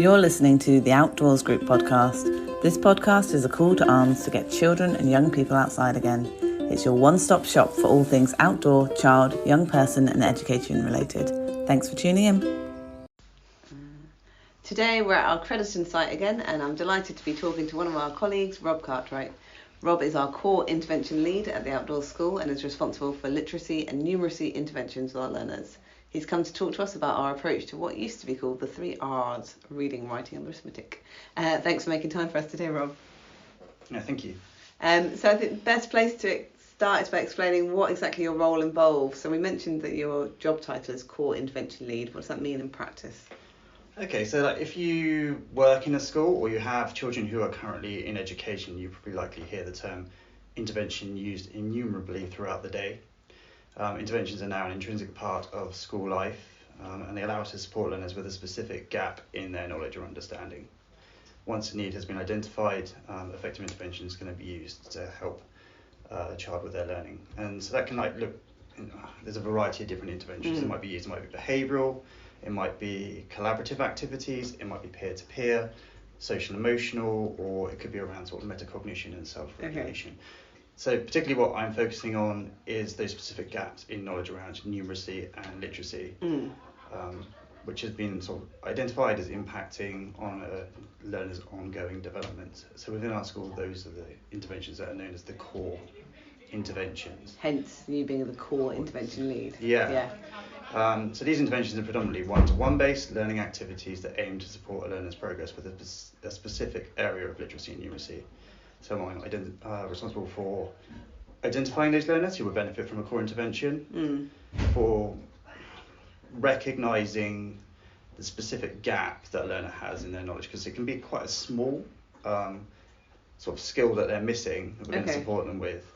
You're listening to the Outdoors Group podcast. This podcast is a call to arms to get children and young people outside again. It's your one-stop shop for all things outdoor, child, young person and education related. Thanks for tuning in. Today we're at our Crediton site again, and I'm delighted to be talking to one of our colleagues, Rob Cartwright. Rob is our core intervention lead at the Outdoors School and is responsible for literacy and numeracy interventions with our learners. He's come to talk to us about our approach to what used to be called the 3 R's, reading, writing and arithmetic. Thanks for making time for us today, Rob. Yeah, thank you. So I think the best place to start is by explaining what exactly your role involves. So we mentioned that your job title is core intervention lead. What does that mean in practice? Okay, so if you work in a school or you have children who are currently in education, you probably likely hear the term intervention used innumerably throughout the day. Interventions are now an intrinsic part of school life, and they allow us to support learners with a specific gap in their knowledge or understanding. Once a need has been identified, effective intervention is going to be used to help a child with their learning. And so that can there's a variety of different interventions that might be used. It might be behavioural, it might be collaborative activities, it might be peer-to-peer, social emotional, or it could be around sort of metacognition and self-regulation. Okay. So particularly what I'm focusing on is those specific gaps in knowledge around numeracy and literacy, which has been sort of identified as impacting on a learner's ongoing development. So within our school, those are the interventions that are known as the core interventions. Hence you being the core intervention lead. Yeah. So these interventions are predominantly one-to-one based learning activities that aim to support a learner's progress with a specific area of literacy and numeracy. So I'm responsible for identifying those learners who would benefit from a core intervention, for recognising the specific gap that a learner has in their knowledge, because it can be quite a small sort of skill that they're missing that we're going to support them with.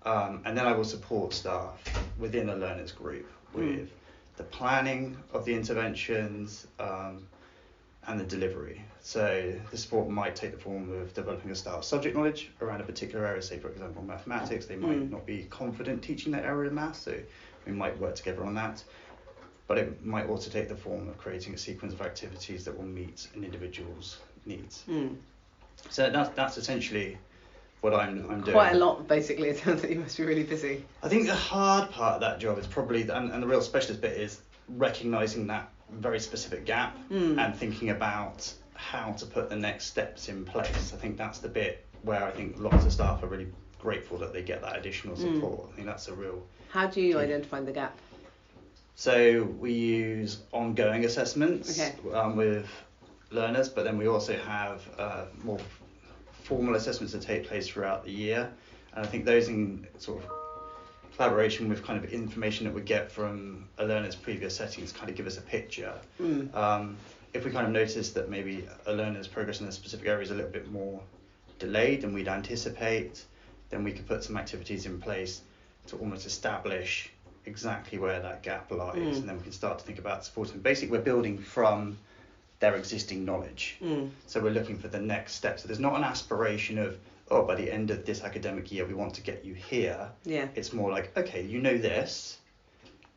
And then I will support staff within a learners group with the planning of the interventions and the delivery. So the support might take the form of developing a style of subject knowledge around a particular area. Say, for example, mathematics. They might not be confident teaching that area of maths, so we might work together on that. But it might also take the form of creating a sequence of activities that will meet an individual's needs. So that's essentially what I'm doing. Quite a lot, basically. It sounds like you must be really busy. I think the hard part of that job is probably, and the real specialist bit is recognising that very specific gap and thinking about how to put the next steps in place. I think that's the bit where I think lots of staff are really grateful that they get that additional support. I think that's a real... How do you identify the gap? So we use ongoing assessments with learners, but then we also have more formal assessments that take place throughout the year. And I think those in sort of collaboration with kind of information that we get from a learner's previous settings kind of give us a picture. If we kind of notice that maybe a learner's progress in a specific area is a little bit more delayed than we'd anticipate, then we could put some activities in place to almost establish exactly where that gap lies, and then we can start to think about supporting. Basically, we're building from their existing knowledge. So we're looking for the next step. So there's not an aspiration of, oh, by the end of this academic year, we want to get you here. It's more like, okay, you know this.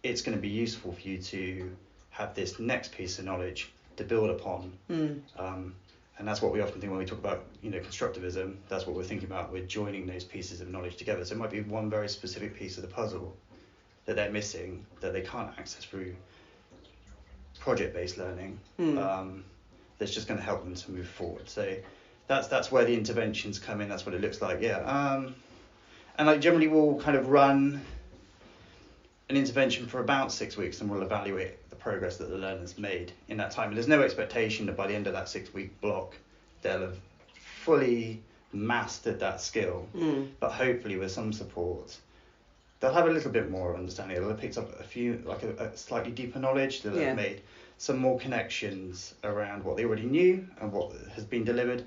It's going to be useful for you to have this next piece of knowledge to build upon. And that's what we often think when we talk about, constructivism. That's what we're thinking about. We're joining those pieces of knowledge together. So it might be one very specific piece of the puzzle that they're missing, that they can't access through project-based learning. That's just going to help them to move forward. So that's where the interventions come in. That's what it looks like. And generally we'll kind of run an intervention for about 6 weeks, and we'll evaluate the progress that the learner's made in that time. And there's no expectation that by the end of that 6-week block they'll have fully mastered that skill, but hopefully with some support they'll have a little bit more understanding. They'll have picked up a few, like a slightly deeper knowledge. They'll have made some more connections around what they already knew and what has been delivered.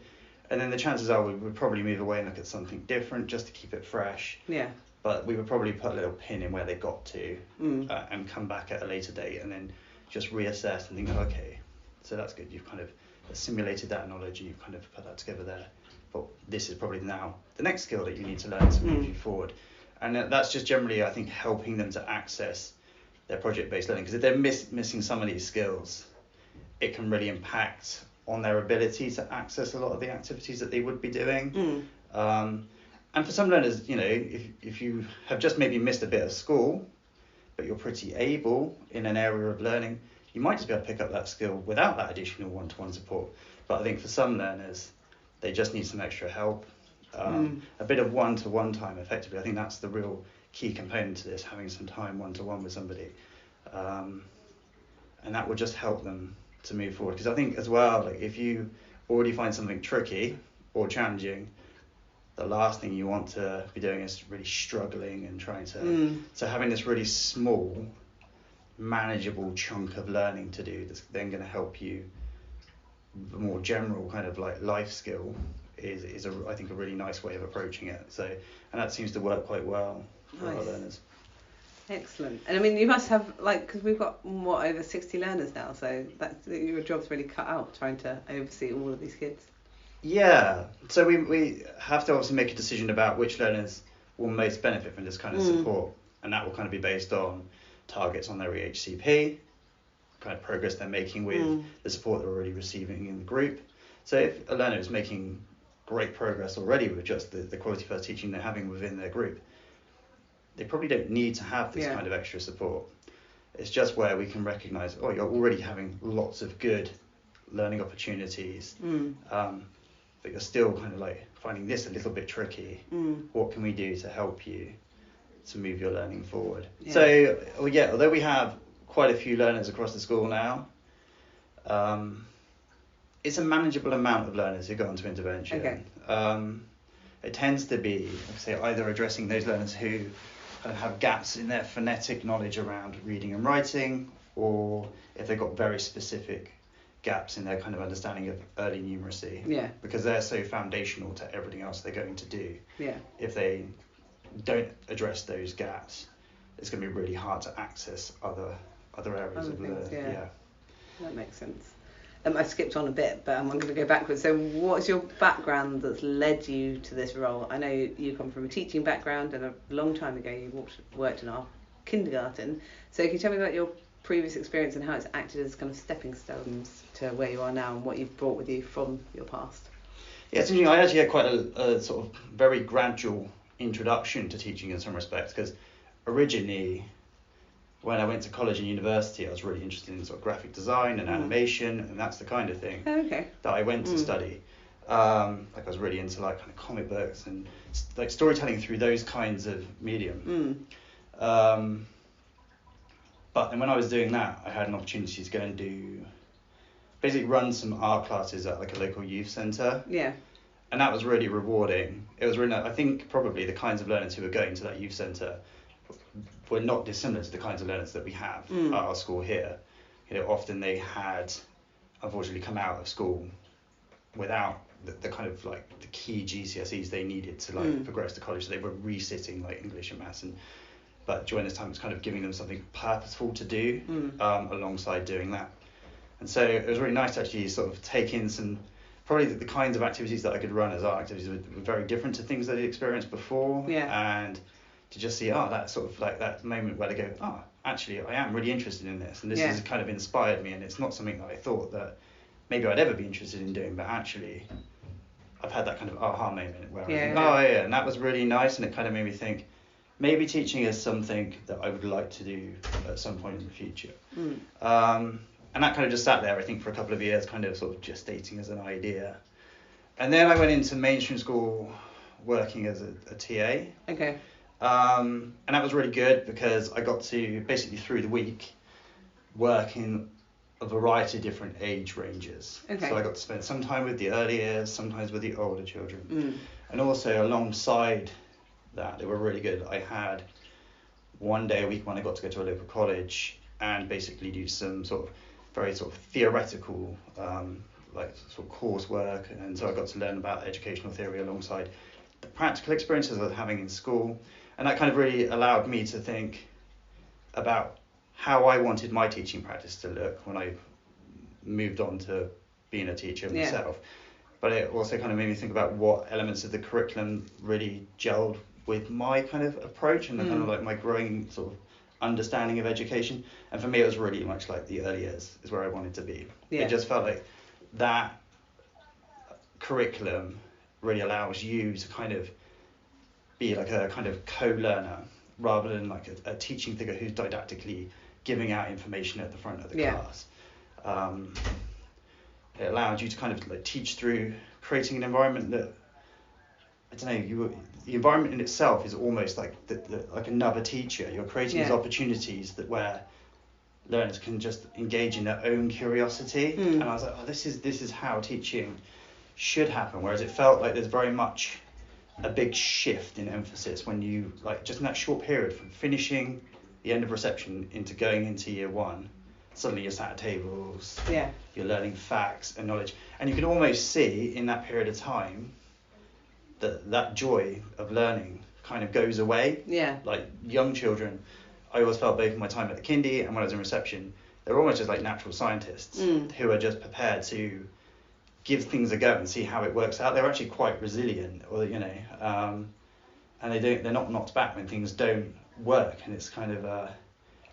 And then the chances are we would probably move away and look at something different just to keep it fresh. But we would probably put a little pin in where they got to and come back at a later date and then just reassess and think, okay, so that's good. You've kind of assimilated that knowledge and you've kind of put that together there. But this is probably now the next skill that you need to learn to move you forward. And that's just generally, I think, helping them to access their project-based learning. Because if they're missing some of these skills, it can really impact on their ability to access a lot of the activities that they would be doing. And for some learners, you know, if you have just maybe missed a bit of school, but you're pretty able in an area of learning, you might just be able to pick up that skill without that additional one-to-one support. But I think for some learners, they just need some extra help. A bit of one-to-one time, effectively. I think that's the real key component to this, having some time one-to-one with somebody. And that will just help them to move forward. Because I think as well, like if you already find something tricky or challenging, the last thing you want to be doing is really struggling and trying to... So having this really small, manageable chunk of learning to do that's then going to help you, the more general kind of like life skill is I think a really nice way of approaching it. So, and that seems to work quite well for our learners. Excellent. And I mean, you must have, like, because we've got over 60 learners now, so your job's really cut out trying to oversee all of these kids. Yeah, so we have to obviously make a decision about which learners will most benefit from this kind of support, and that will kind of be based on targets on their EHCP, kind of progress they're making with the support they're already receiving in the group. So if a learner is making great progress already with just the quality first teaching they're having within their group, they probably don't need to have this kind of extra support. It's just where we can recognise, oh, you're already having lots of good learning opportunities, but you're still kind of like finding this a little bit tricky. What can we do to help you to move your learning forward? So, although we have quite a few learners across the school now, it's a manageable amount of learners who go into intervention. It tends to be, like I say, either addressing those learners who kind of have gaps in their phonetic knowledge around reading and writing, or if they've got very specific gaps in their kind of understanding of early numeracy, because they're so foundational to everything else they're going to do. If they don't address those gaps, it's going to be really hard to access other areas of learning. That makes sense. I skipped on a bit, but I'm going to go backwards. So what's your background that's led you to this role? I know you come from a teaching background, and a long time ago you worked in our kindergarten. So can you tell me about your previous experience and how it's acted as kind of stepping stones to where you are now and what you've brought with you from your past? Yeah, it's interesting. I actually had quite a sort of very gradual introduction to teaching in some respects, because originally when I went to college and university, I was really interested in sort of graphic design and animation, and that's the kind of thing that I went to study. Like I was really into like kind of comic books and like storytelling through those kinds of medium. But then when I was doing that, I had an opportunity to go and basically run some art classes at like a local youth centre. And that was really rewarding. It was really, I think probably the kinds of learners who were going to that youth centre were not dissimilar to the kinds of learners that we have at our school here. You know, often they had unfortunately come out of school without the kind of like the key GCSEs they needed to like progress to college. So they were resitting like English and maths, but during this time it's kind of giving them something purposeful to do alongside doing that. And so it was really nice to actually sort of take in some, probably the kinds of activities that I could run as art activities were very different to things that I'd experienced before. And to just see, that sort of like that moment where they go, actually I am really interested in this, and this has kind of inspired me, and it's not something that I thought that maybe I'd ever be interested in doing, but actually I've had that kind of aha moment where I think, and that was really nice, and it kind of made me think maybe teaching is something that I would like to do at some point in the future. And that kind of just sat there, I think, for a couple of years, kind of sort of gestating as an idea. And then I went into mainstream school working as a TA. And that was really good because I got to basically through the week work in a variety of different age ranges. So I got to spend some time with the early years, sometimes with the older children. And also alongside that, they were really good. I had one day a week when I got to go to a local college and basically do some sort of very sort of theoretical like sort of coursework, and so I got to learn about educational theory alongside the practical experiences I was having in school. And that kind of really allowed me to think about how I wanted my teaching practice to look when I moved on to being a teacher myself. But it also kind of made me think about what elements of the curriculum really gelled with my kind of approach and the kind of like my growing sort of understanding of education. And for me, it was really much like the early years is where I wanted to be. It just felt like that curriculum really allows you to kind of be like a kind of co-learner rather than like a teaching figure who's didactically giving out information at the front of the class. It allows you to kind of like teach through creating an environment that, I don't know, the environment in itself is almost like like another teacher. You're creating these opportunities that where learners can just engage in their own curiosity. And I was like, oh, this is how teaching should happen. Whereas it felt like there's very much a big shift in emphasis when you, like, just in that short period from finishing the end of reception into going into year one, suddenly you're sat at tables, you're learning facts and knowledge, and you can almost see in that period of time that joy of learning kind of goes away. Like young children, I always felt both in my time at the kindy and when I was in reception, they're almost just like natural scientists who are just prepared to give things a go and see how it works out. They're actually quite resilient, or and they're not knocked back when things don't work, and it's kind of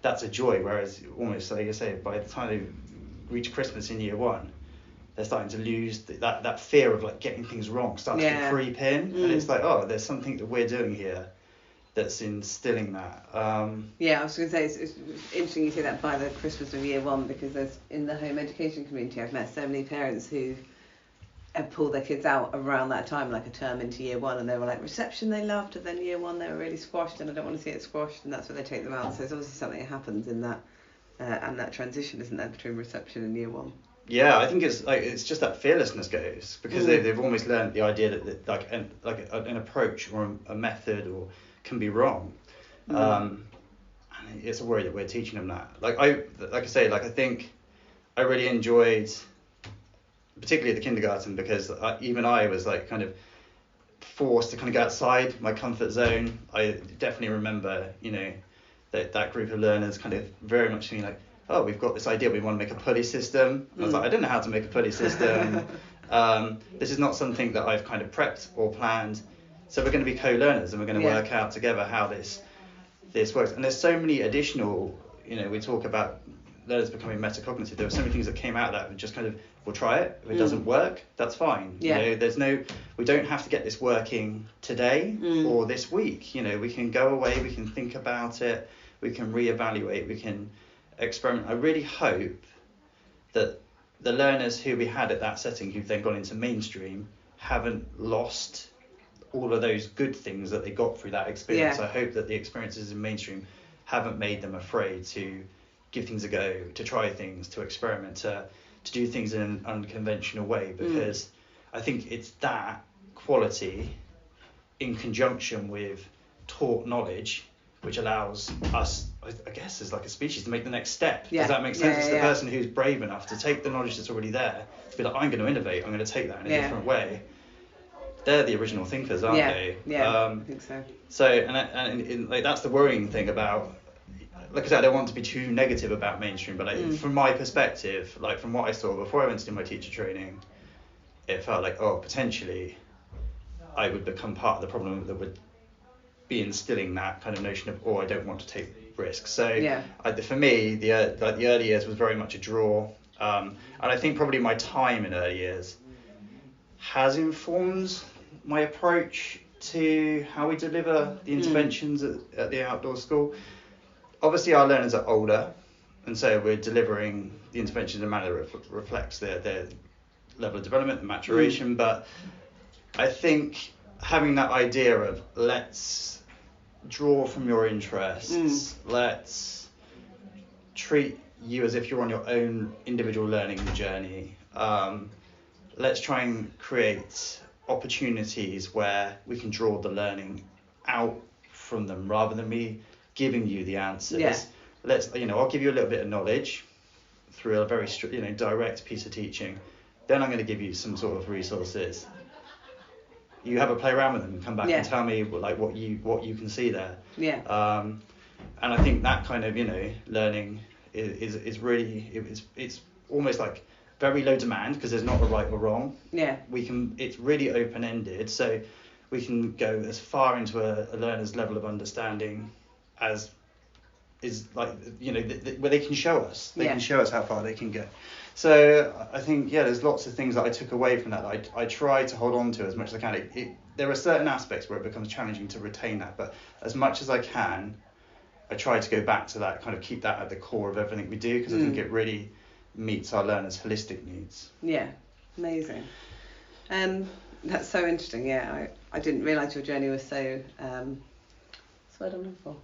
that's a joy. Whereas almost like I say, by the time they reach Christmas in year one, they're starting to lose that fear of like getting things wrong, starting to creep in, and it's like, oh, there's something that we're doing here that's instilling that. I was going to say, it's interesting you say that by the Christmas of year one, because there's, in the home education community, I've met so many parents who have pulled their kids out around that time, like a term into year one, and they were like, reception they loved, and then year one they were really squashed, and I don't want to see it squashed, and that's where they take them out. So there's obviously something that happens in that and that transition, isn't there, between reception and year one. Yeah, I think it's just that fearlessness goes, because they've almost learned the idea that like an approach or a method or can be wrong, and it's a worry that we're teaching them that. I think I really enjoyed, particularly at the kindergarten, because even I was like kind of forced to kind of go outside my comfort zone. I definitely remember, that group of learners kind of very much being like, oh, we've got this idea, we want to make a pulley system. I was like, I don't know how to make a pulley system. This is not something that I've kind of prepped or planned. So we're going to be co-learners, and we're going to work out together how this works. And there's so many additional, we talk about learners becoming metacognitive. There were so many things that came out of that. We just kind of, we'll try it. If it doesn't work, that's fine. We don't have to get this working today or this week. We can go away, we can think about it, we can reevaluate, we can experiment. I really hope that the learners who we had at that setting, who've then gone into mainstream, haven't lost all of those good things that they got through that experience. I hope that the experiences in mainstream haven't made them afraid to give things a go, to try things, to experiment, to do things in an unconventional way, because I think it's that quality in conjunction with taught knowledge which allows us, I guess, as like a species, to make the next step. Does that make sense? It's the person who's brave enough to take the knowledge that's already there, to be like, I'm going to innovate, I'm going to take that in a different way. They're the original thinkers, aren't they? I think so. So, and like that's the worrying thing about, like I said, I don't want to be too negative about mainstream, but from my perspective, like from what I saw before I went to do my teacher training, it felt like, oh, potentially I would become part of the problem that would be instilling that kind of notion of, oh, I don't want to take risks. So for me, the early years was very much a draw, and I think probably my time in early years has informed my approach to how we deliver the interventions at the outdoor school. Obviously our learners are older, and so we're delivering the interventions in a manner that reflects their level of development and maturation, but I think having that idea of, let's draw from your interests, let's treat you as if you're on your own individual learning journey, let's try and create opportunities where we can draw the learning out from them rather than me giving you the answers. Let's, I'll give you a little bit of knowledge through a very direct piece of teaching, then I'm going to give you some sort of resources. You have a play around with them and come back and tell me like what you can see there. And I think that kind of learning is really it's almost like very low demand, because there's not a right or wrong. It's really open-ended, so we can go as far into a learner's level of understanding as is like, you know, where they can show us. They can show us how far they can go. So I think, there's lots of things that I took away from that I try to hold on to as much as I can. There are certain aspects where it becomes challenging to retain that, but as much as I can, I try to go back to that, kind of keep that at the core of everything we do, because I think it really meets our learners' holistic needs. Yeah, amazing. That's so interesting. Yeah, I didn't realise your journey was so what's the word I'm looking for?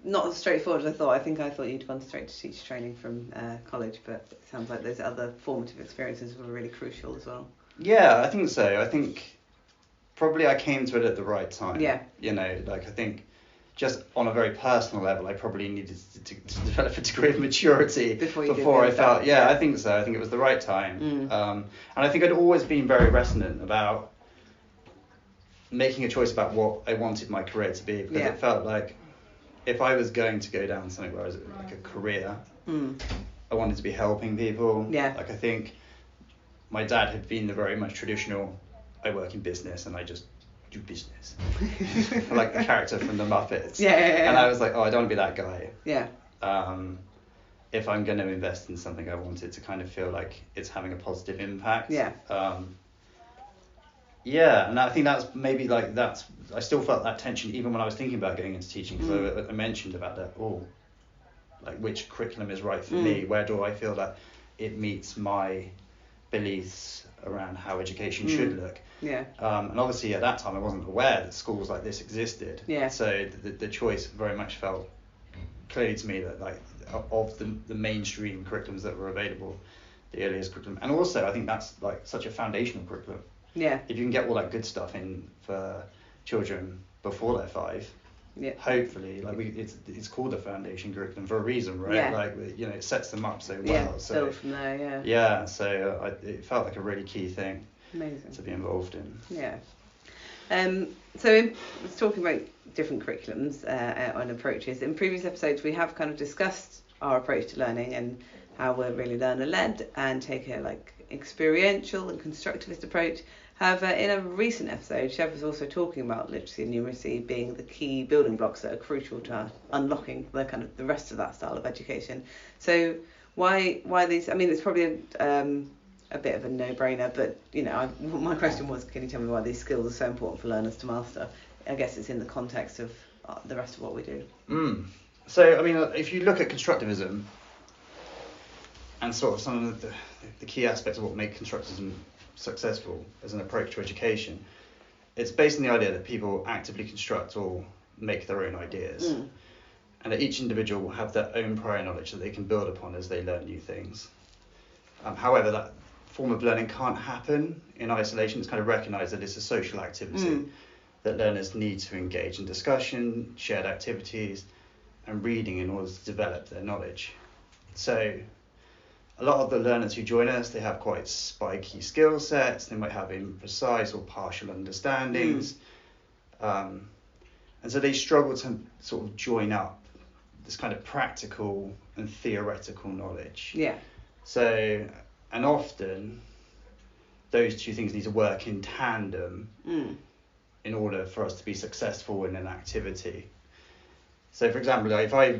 Not as straightforward as I thought. I thought you'd gone straight to teacher training from college, but it sounds like those other formative experiences were really crucial as well. Yeah, I think so. I think probably I came to it at the right time. Yeah. You know, like I think just on a very personal level, I probably needed to develop a degree of maturity before I felt. Yeah, I think so. I think it was the right time. And I think I'd always been very resonant about making a choice about what I wanted my career to be, because it felt like if I was going to go down something where I was like a career, I wanted to be helping people. Yeah. Like I think my dad had been the very much traditional, I work in business and I just do business. Like the character from the Muppets. Yeah. And I was like, I don't want to be that guy. Yeah. If I'm going to invest in something, I want it to kind of feel like it's having a positive impact. Yeah. And I think that's maybe like I still felt that tension even when I was thinking about going into teaching, because I mentioned about that, like which curriculum is right for me, where do I feel that it meets my beliefs around how education should look. Yeah. And obviously at that time I wasn't aware that schools like this existed. Yeah. So the choice very much felt clearly to me that like of the mainstream curriculums that were available, the earliest curriculum, and also I think that's like such a foundational curriculum. Yeah. If you can get all that good stuff in for children before they're 5, hopefully, like it's called the foundation curriculum for a reason, right? Yeah. Like, you know, it sets them up so well. Yeah, so build from there, yeah. Yeah, so it felt like a really key thing. Amazing. To be involved in. Yeah. So let's talk about different curriculums and approaches. In previous episodes, we have kind of discussed our approach to learning and how we're really learner-led and take a like experiential and constructivist approach. However, in a recent episode, Chev was also talking about literacy and numeracy being the key building blocks that are crucial to unlocking the rest of that style of education. So why these? I mean, it's probably a bit of a no-brainer, but you know, my question was, can you tell me why these skills are so important for learners to master? I guess it's in the context of the rest of what we do. So, I mean, if you look at constructivism and sort of some of the key aspects of what make constructivism successful as an approach to education, it's based on the idea that people actively construct or make their own ideas, and that each individual will have their own prior knowledge that they can build upon as they learn new things. However, that form of learning can't happen in isolation. It's kind of recognised that it's a social activity that learners need to engage in discussion, shared activities, and reading in order to develop their knowledge. So a lot of the learners who join us, they have quite spiky skill sets. They might have imprecise or partial understandings. And so they struggle to sort of join up this kind of practical and theoretical knowledge. Yeah. So, and often those two things need to work in tandem in order for us to be successful in an activity. So, for example, if I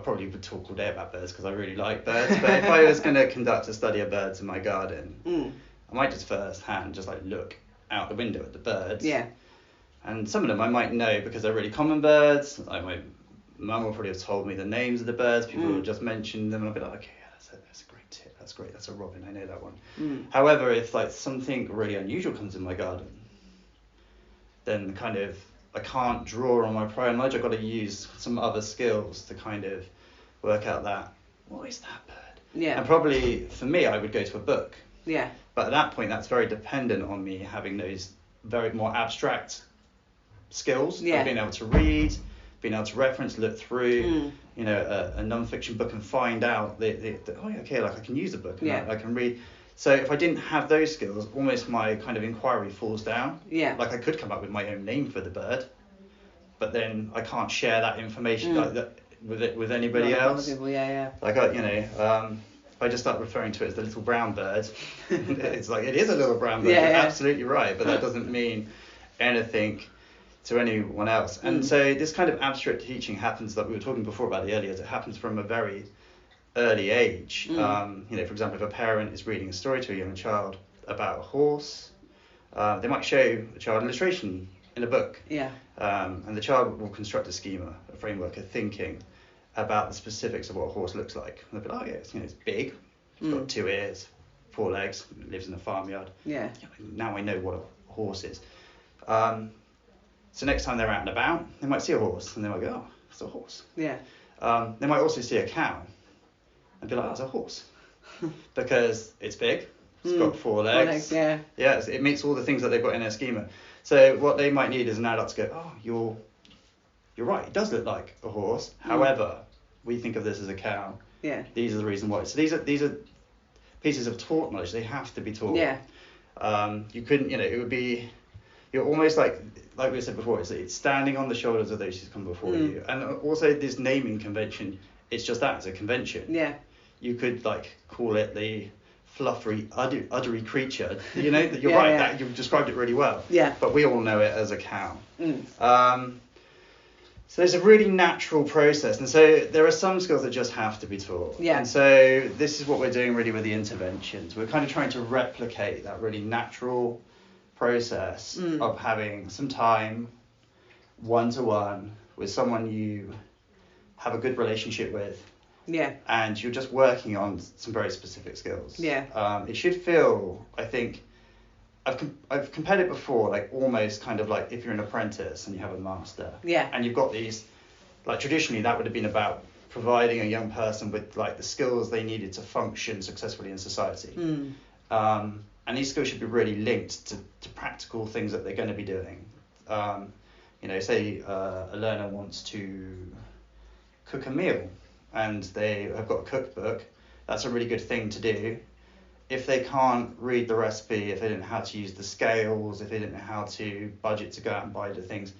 probably would talk all day about birds because I really like birds, but if I was going to conduct a study of birds in my garden, I might just first hand just like look out the window at the birds. Yeah. And some of them I might know because they're really common birds. Like my mum will probably have told me the names of the birds. People will just mention them and I'll be like, okay, yeah, that's a great tip. That's great. That's a robin. I know that one. However, if like something really unusual comes in my garden, then kind of I can't draw on my prior knowledge. I've got to use some other skills to kind of work out that, what is that bird? Yeah. And probably for me, I would go to a book. Yeah. But at that point, that's very dependent on me having those very more abstract skills of being able to read, being able to reference, look through, you know, a non-fiction book and find out okay, like I can use a book and I can read. So if I didn't have those skills, almost my kind of inquiry falls down. Yeah. Like I could come up with my own name for the bird, but then I can't share that information like that with anybody else. People, Like if I just start referring to it as the little brown bird, it's like it is a little brown bird. You're absolutely right, but that doesn't mean anything to anyone else. And so this kind of abstract teaching happens, that we were talking before about the early years, it happens from a very early age. You know, for example, if a parent is reading a story to a young child about a horse, they might show the child an illustration in a book. Yeah. And the child will construct a schema, a framework of thinking about the specifics of what a horse looks like. And they'll be like, oh yeah, it's, you know, it's big, it's got 2 ears, 4 legs, lives in a farmyard. Yeah. Now I know what a horse is. So next time they're out and about, they might see a horse and they might go, oh, it's a horse. Yeah. They might also see a cow and be like, oh, it's a horse. Because it's big, it's got 4 legs. 4 legs, yeah. Yeah, it meets all the things that they've got in their schema. So what they might need is an adult to go, oh, you're right, it does look like a horse. However, we think of this as a cow. Yeah. These are the reason why. So these are pieces of taught knowledge. They have to be taught. Yeah. You couldn't, you know, it would be, you're almost like we said before, it's standing on the shoulders of those who come before you. And also this naming convention, it's just that, it's a convention. Yeah. You could like call it the fluffery, uddery creature. You know, you're right, that you've described it really well. Yeah. But we all know it as a cow. So it's a really natural process, and so there are some skills that just have to be taught. Yeah. And so this is what we're doing really with the interventions. We're kind of trying to replicate that really natural process of having some time one-to-one with someone you have a good relationship with. Yeah. And you're just working on some very specific skills. Yeah. It should feel, I think, I've compared it before, like almost kind of like if you're an apprentice and you have a master. Yeah. And you've got these, like traditionally that would have been about providing a young person with like the skills they needed to function successfully in society. And these skills should be really linked to practical things that they're going to be doing. You know, say a learner wants to cook a meal and they have got a cookbook. That's a really good thing to do. If they can't read the recipe, if they don't know how to use the scales, if they don't know how to budget to go out and buy the things,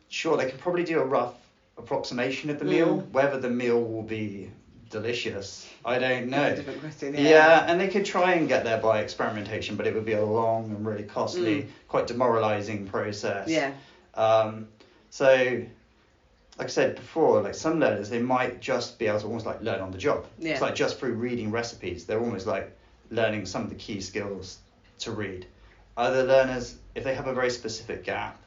sure, they can probably do a rough approximation of the meal. Whether the meal will be delicious, I don't know. That's a different question, yeah, and they could try and get there by experimentation, but it would be a long and really costly, quite demoralizing process. Yeah. So, like I said before, like some learners, they might just be able to almost like learn on the job. Yeah. It's like just through reading recipes, they're almost like learning some of the key skills to read. Other learners, if they have a very specific gap,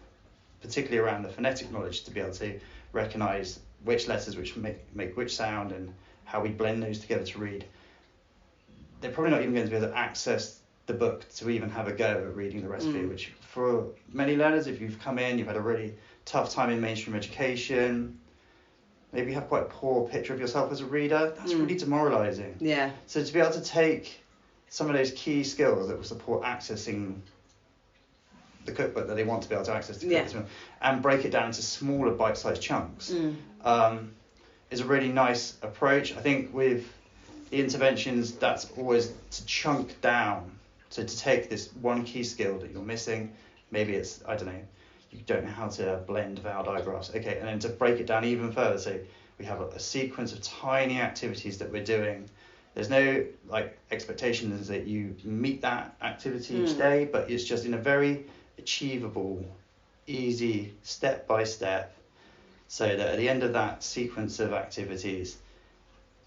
particularly around the phonetic knowledge to be able to recognize which letters which make which sound and how we blend those together to read, they're probably not even going to be able to access the book to even have a go at reading the recipe, which for many learners, if you've come in, you've had a really tough time in mainstream education, maybe you have quite a poor picture of yourself as a reader, that's really demoralizing. Yeah. So to be able to take some of those key skills that will support accessing the cookbook that they want to be able to access and break it down into smaller bite-sized chunks is a really nice approach. I think with the interventions, that's always to chunk down. So to take this one key skill that you're missing, maybe it's, I don't know, you don't know how to blend vowel digraphs. Okay, and then to break it down even further, so we have a sequence of tiny activities that we're doing. There's no like expectations that you meet that activity each day, but it's just in a very achievable, easy, step by step, so that at the end of that sequence of activities,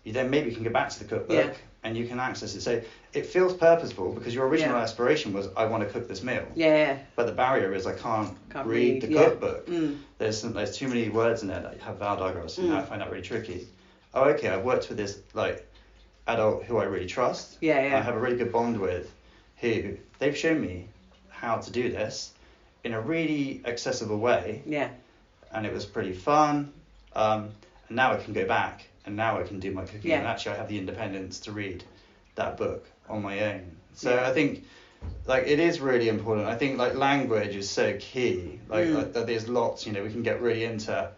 you then maybe can go back to the cookbook and you can access it. So it feels purposeful because your original aspiration was, I want to cook this meal. Yeah. But the barrier is I can't read the cookbook. There's too many words in there that have vowel diagrams, and I find that really tricky. Oh, okay, I've worked with this like adult who I really trust. I have a really good bond with, who they've shown me how to do this in a really accessible way. Yeah. And it was pretty fun. And now I can go back and now I can do my cooking. And actually I have the independence to read that book on my own. So I think like it is really important. I think like language is so key. Like there's lots, you know, we can get really into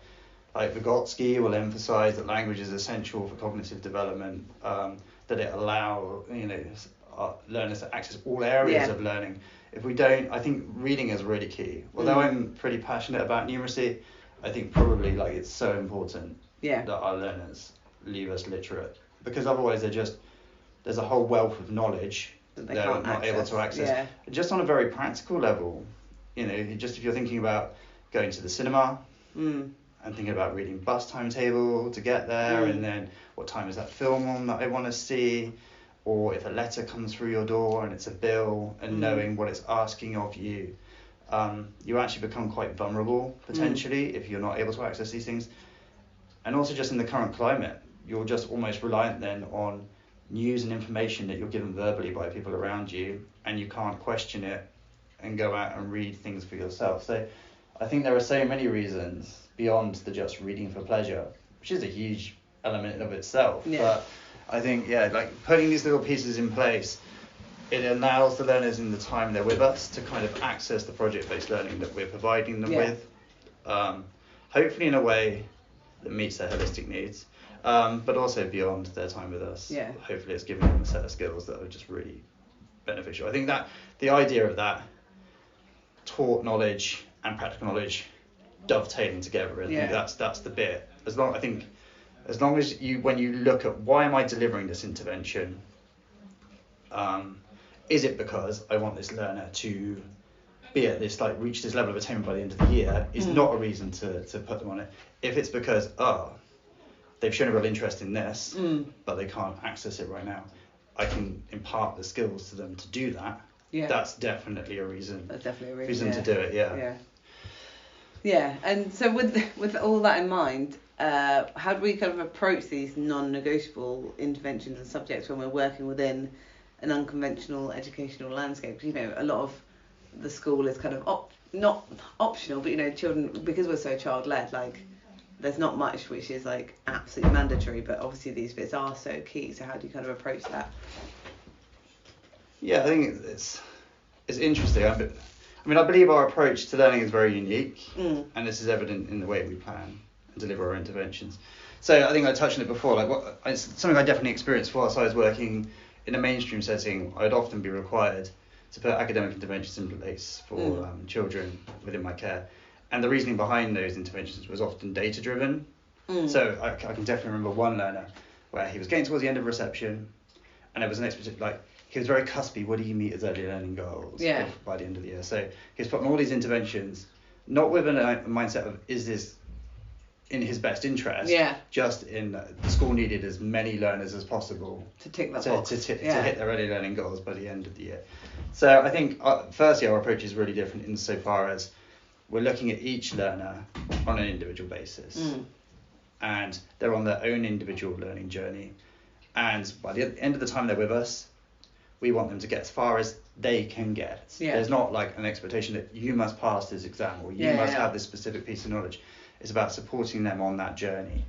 like Vygotsky will emphasize that language is essential for cognitive development, that it allow, you know, learners to access all areas of learning. If we don't, I think reading is really key. Although I'm pretty passionate about numeracy, I think probably like it's so important that our learners leave us literate, because otherwise there's a whole wealth of knowledge that they're not able to access. Just on a very practical level, you know, just if you're thinking about going to the cinema and thinking about reading bus timetable to get there, and then what time is that film on that I want to see, or if a letter comes through your door and it's a bill, and knowing what it's asking of you. You actually become quite vulnerable potentially if you're not able to access these things. And also just in the current climate, you're just almost reliant then on news and information that you're given verbally by people around you, and you can't question it and go out and read things for yourself. So I think there are so many reasons beyond the just reading for pleasure, which is a huge element of itself. Yeah. But I think, like putting these little pieces in place, it allows the learners in the time they're with us to kind of access the project-based learning that we're providing them with, hopefully in a way that meets their holistic needs, but also beyond their time with us. Yeah. Hopefully it's giving them a set of skills that are just really beneficial. I think that the idea of that taught knowledge and practical knowledge dovetailing together, I think that's the bit. As long as you, when you look at why am I delivering this intervention, is it because I want this learner to be at this, like reach this level of attainment by the end of the year, is not a reason to put them on it. If it's because, they've shown a real interest in this, but they can't access it right now, I can impart the skills to them to do that. Yeah. That's definitely a reason. That's definitely a reason to do it, Yeah, and so with all that in mind, how do we kind of approach these non-negotiable interventions and subjects when we're working within an unconventional educational landscape? You know, a lot of the school is kind of not optional, but you know, children, because we're so child-led, like there's not much which is like absolutely mandatory, but obviously these bits are so key. So how do you kind of approach that? Yeah, I think it's interesting. I mean, I believe our approach to learning is very unique, and this is evident in the way we plan and deliver our interventions. So I think I touched on it before, like it's something I definitely experienced whilst I was working in a mainstream setting. I'd often be required to put academic interventions in place for children within my care. And the reasoning behind those interventions was often data driven. So I can definitely remember one learner where he was getting towards the end of reception, and it was an expectation, like he was very cuspy, what do you meet as early learning goals by the end of the year? So he was putting all these interventions, not with a mindset of is this in his best interest, just in the school needed as many learners as possible to tick that box. To hit their early learning goals by the end of the year. So I think firstly our approach is really different insofar as we're looking at each learner on an individual basis, and they're on their own individual learning journey, and by the end of the time they're with us, we want them to get as far as they can get. There's not like an expectation that you must pass this exam or you must have this specific piece of knowledge. It's about supporting them on that journey.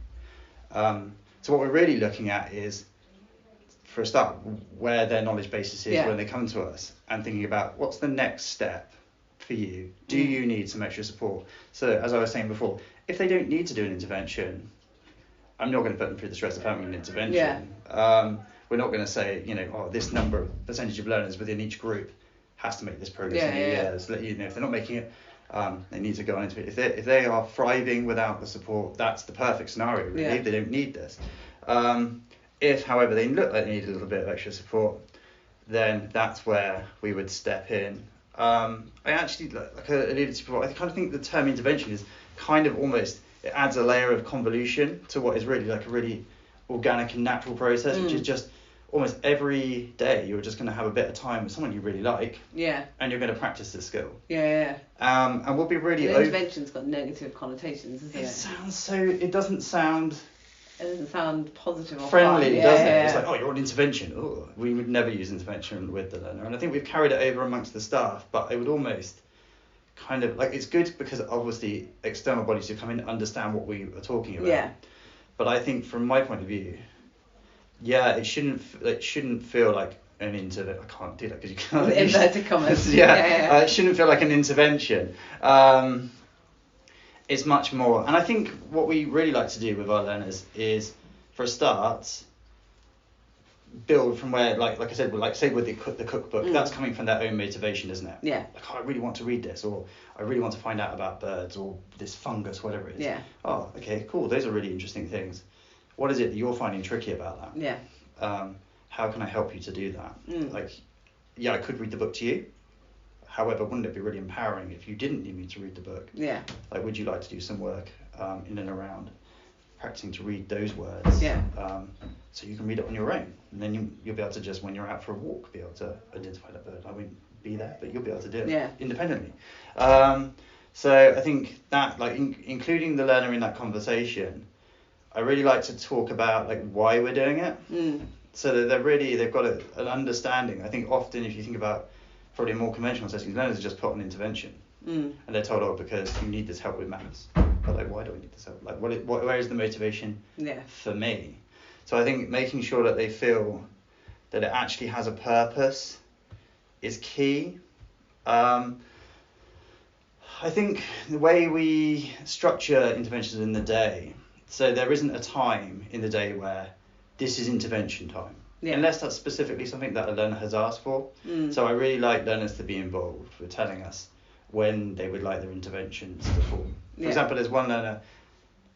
So what we're really looking at is, for a start, where their knowledge basis is when they come to us, and thinking about what's the next step for you. Do you need some extra support? So as I was saying before, if they don't need to do an intervention, I'm not going to put them through the stress of having an intervention. We're not going to say, this percentage of learners within each group has to make this progress in a year. So that, if they're not making it, they need to go on into it. If they are thriving without the support, that's the perfect scenario, really. They don't need this. If, however, they look like they need a little bit of extra support, then that's where we would step in. I actually, like I alluded to before, I kind of think the term intervention is kind of almost, it adds a layer of convolution to what is really like a really organic and natural process, which is just almost every day you're just going to have a bit of time with someone you really like, and you're going to practice this skill. And we'll be really intervention's got negative connotations, doesn't it? It doesn't sound positive or friendly, does it? It's like, you're on intervention. Oh, we would never use intervention with the learner, and I think we've carried it over amongst the staff, but it would almost kind of like, it's good because obviously external bodies who come in understand what we are talking about. But I think from my point of view, it shouldn't feel like an intervention. I can't do that because you can't. Inverted commas. It shouldn't feel like an intervention. It's much more, and I think what we really like to do with our learners is, for a start, build from where, like I said, say with the cookbook, that's coming from their own motivation, isn't it? Like, I really want to read this, or I really want to find out about birds, or this fungus, whatever it is. Oh, okay, cool. Those are really interesting things. What is it that you're finding tricky about that? How can I help you to do that? I could read the book to you. However, wouldn't it be really empowering if you didn't need me to read the book? Yeah. Like, would you like to do some work in and around practicing to read those words? Yeah. So you can read it on your own, and then you'll be able to just, when you're out for a walk, be able to identify that bird. I won't be there, but you'll be able to do it independently. So I think that, like, including the learner in that conversation, I really like to talk about, like, why we're doing it. So that they've got an understanding. I think often, if you think about probably more conventional settings, learners are just put on intervention, and they're told, oh, because you need this help with maths. But, like, why do I need this help? Like, where is the motivation for me? So I think making sure that they feel that it actually has a purpose is key. I think the way we structure interventions in the day, so there isn't a time in the day where this is intervention time, unless that's specifically something that a learner has asked for. So I really like learners to be involved with telling us when they would like their interventions to form. For example, there's one learner,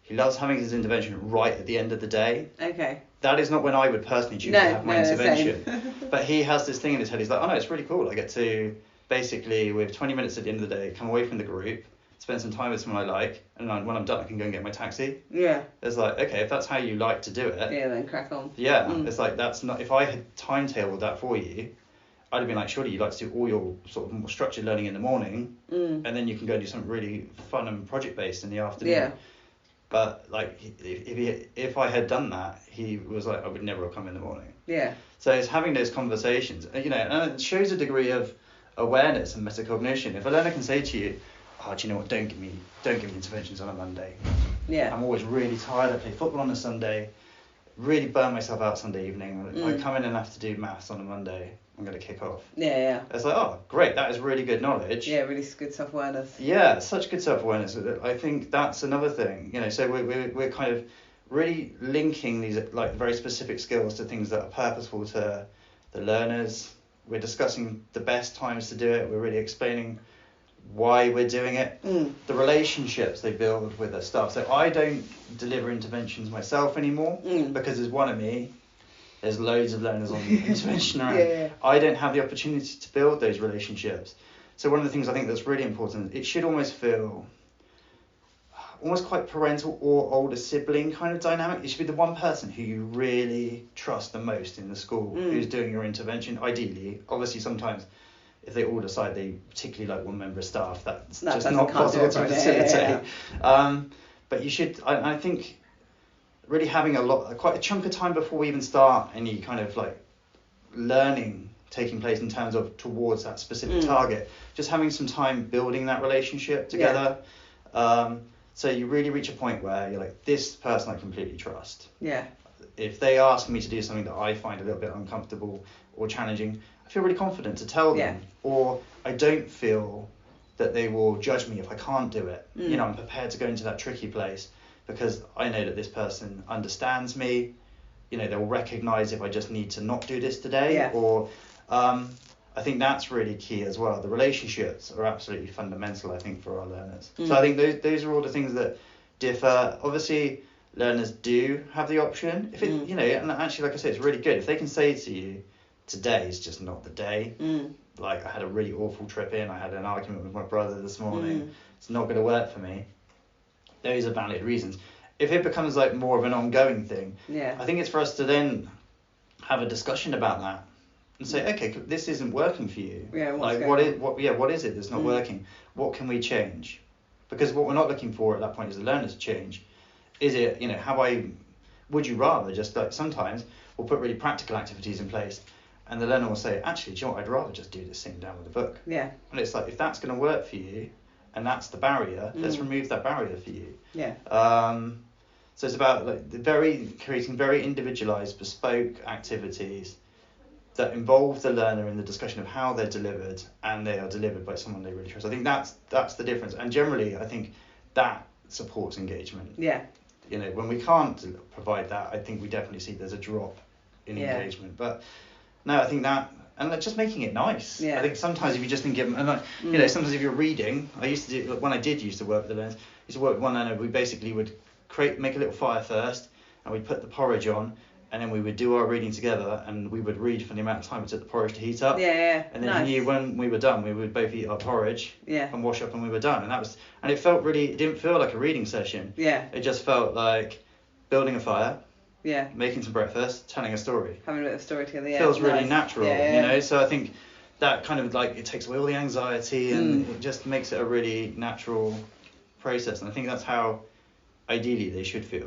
he loves having his intervention right at the end of the day. Okay. That is not when I would personally choose to have my intervention. But he has this thing in his head, he's like, oh no, it's really cool. I get to basically, with 20 minutes at the end of the day, come away from the group, spend some time with someone I like, and when I'm done, I can go and get my taxi. Yeah. It's like, okay, if that's how you like to do it. Yeah, then crack on. Yeah, it's like, that's not, if I had timetabled that for you, I'd have been like, surely you'd like to do all your sort of more structured learning in the morning, and then you can go do something really fun and project-based in the afternoon. Yeah. But, like, if I had done that, he was like, I would never have come in the morning. Yeah. So it's having those conversations, you know, and it shows a degree of awareness and metacognition. If a learner can say to you, oh, do you know what, don't give me interventions on a Monday. Yeah. I'm always really tired, I play football on a Sunday, really burn myself out Sunday evening. I come in and have to do maths on a Monday, I'm going to kick off. Yeah. It's like, oh, great, that is really good knowledge. Yeah, really good self-awareness. Yeah, such good self-awareness. I think that's another thing, you know, so we're kind of really linking these, like, very specific skills to things that are purposeful to the learners. We're discussing the best times to do it. We're really explaining why we're doing it, the relationships they build with their staff. So I don't deliver interventions myself anymore because there's one of me. There's loads of learners on intervention around. I don't have the opportunity to build those relationships. So one of the things I think that's really important, it should almost feel almost quite parental or older sibling kind of dynamic. It should be the one person who you really trust the most in the school who's doing your intervention, ideally. Obviously, sometimes if they all decide they particularly like one member of staff, that's just not possible to facilitate. But you should, I think, really having quite a chunk of time before we even start any kind of, like, learning taking place in terms of towards that specific target, just having some time building that relationship together. So you really reach a point where you're like, this person I completely trust. Yeah. If they ask me to do something that I find a little bit uncomfortable or challenging, I feel really confident to tell them. Or I don't feel that they will judge me if I can't do it. You know, I'm prepared to go into that tricky place because I know that this person understands me. You know, they'll recognise if I just need to not do this today. Yeah. Or I think that's really key as well. The relationships are absolutely fundamental, I think, for our learners. So I think those are all the things that differ. Obviously, learners do have the option. If it, you know, and actually, like I say, it's really good if they can say to you, today is just not the day. Like, I had a really awful trip in. I had an argument with my brother this morning. It's not going to work for me. Those are valid reasons. If it becomes, like, more of an ongoing thing, I think it's for us to then have a discussion about that and say, okay, this isn't working for you. Yeah, what is it that's not working? What can we change? Because what we're not looking for at that point is the learner to change. Is it, you know, would you rather just, like, sometimes we'll put really practical activities in place and the learner will say, actually, do you know what, I'd rather just do this sitting down with a book. Yeah. And it's like, if that's going to work for you and that's the barrier, let's remove that barrier for you. Yeah. So it's about, like, creating very individualized, bespoke activities that involve the learner in the discussion of how they're delivered, and they are delivered by someone they really trust. I think that's the difference. And generally, I think that supports engagement. Yeah. You know, when we can't provide that, I think we definitely see there's a drop in engagement. But no, I think that, and just making it nice. Yeah. I think sometimes if you just can give them, and like, you know, sometimes if you're reading, I used to do, when I did used to work with the learners, I used to work with one learner, we basically would make a little fire first, and we'd put the porridge on, and then we would do our reading together, and we would read for the amount of time it took the porridge to heat up. And then he knew when we were done, we would both eat our porridge and wash up, and we were done. And it didn't feel like a reading session. It just felt like building a fire, making some breakfast, telling a story. Having a bit of story together. Feels really natural, you know. So I think that kind of like, it takes away all the anxiety, and it just makes it a really natural process. And I think that's how ideally they should feel.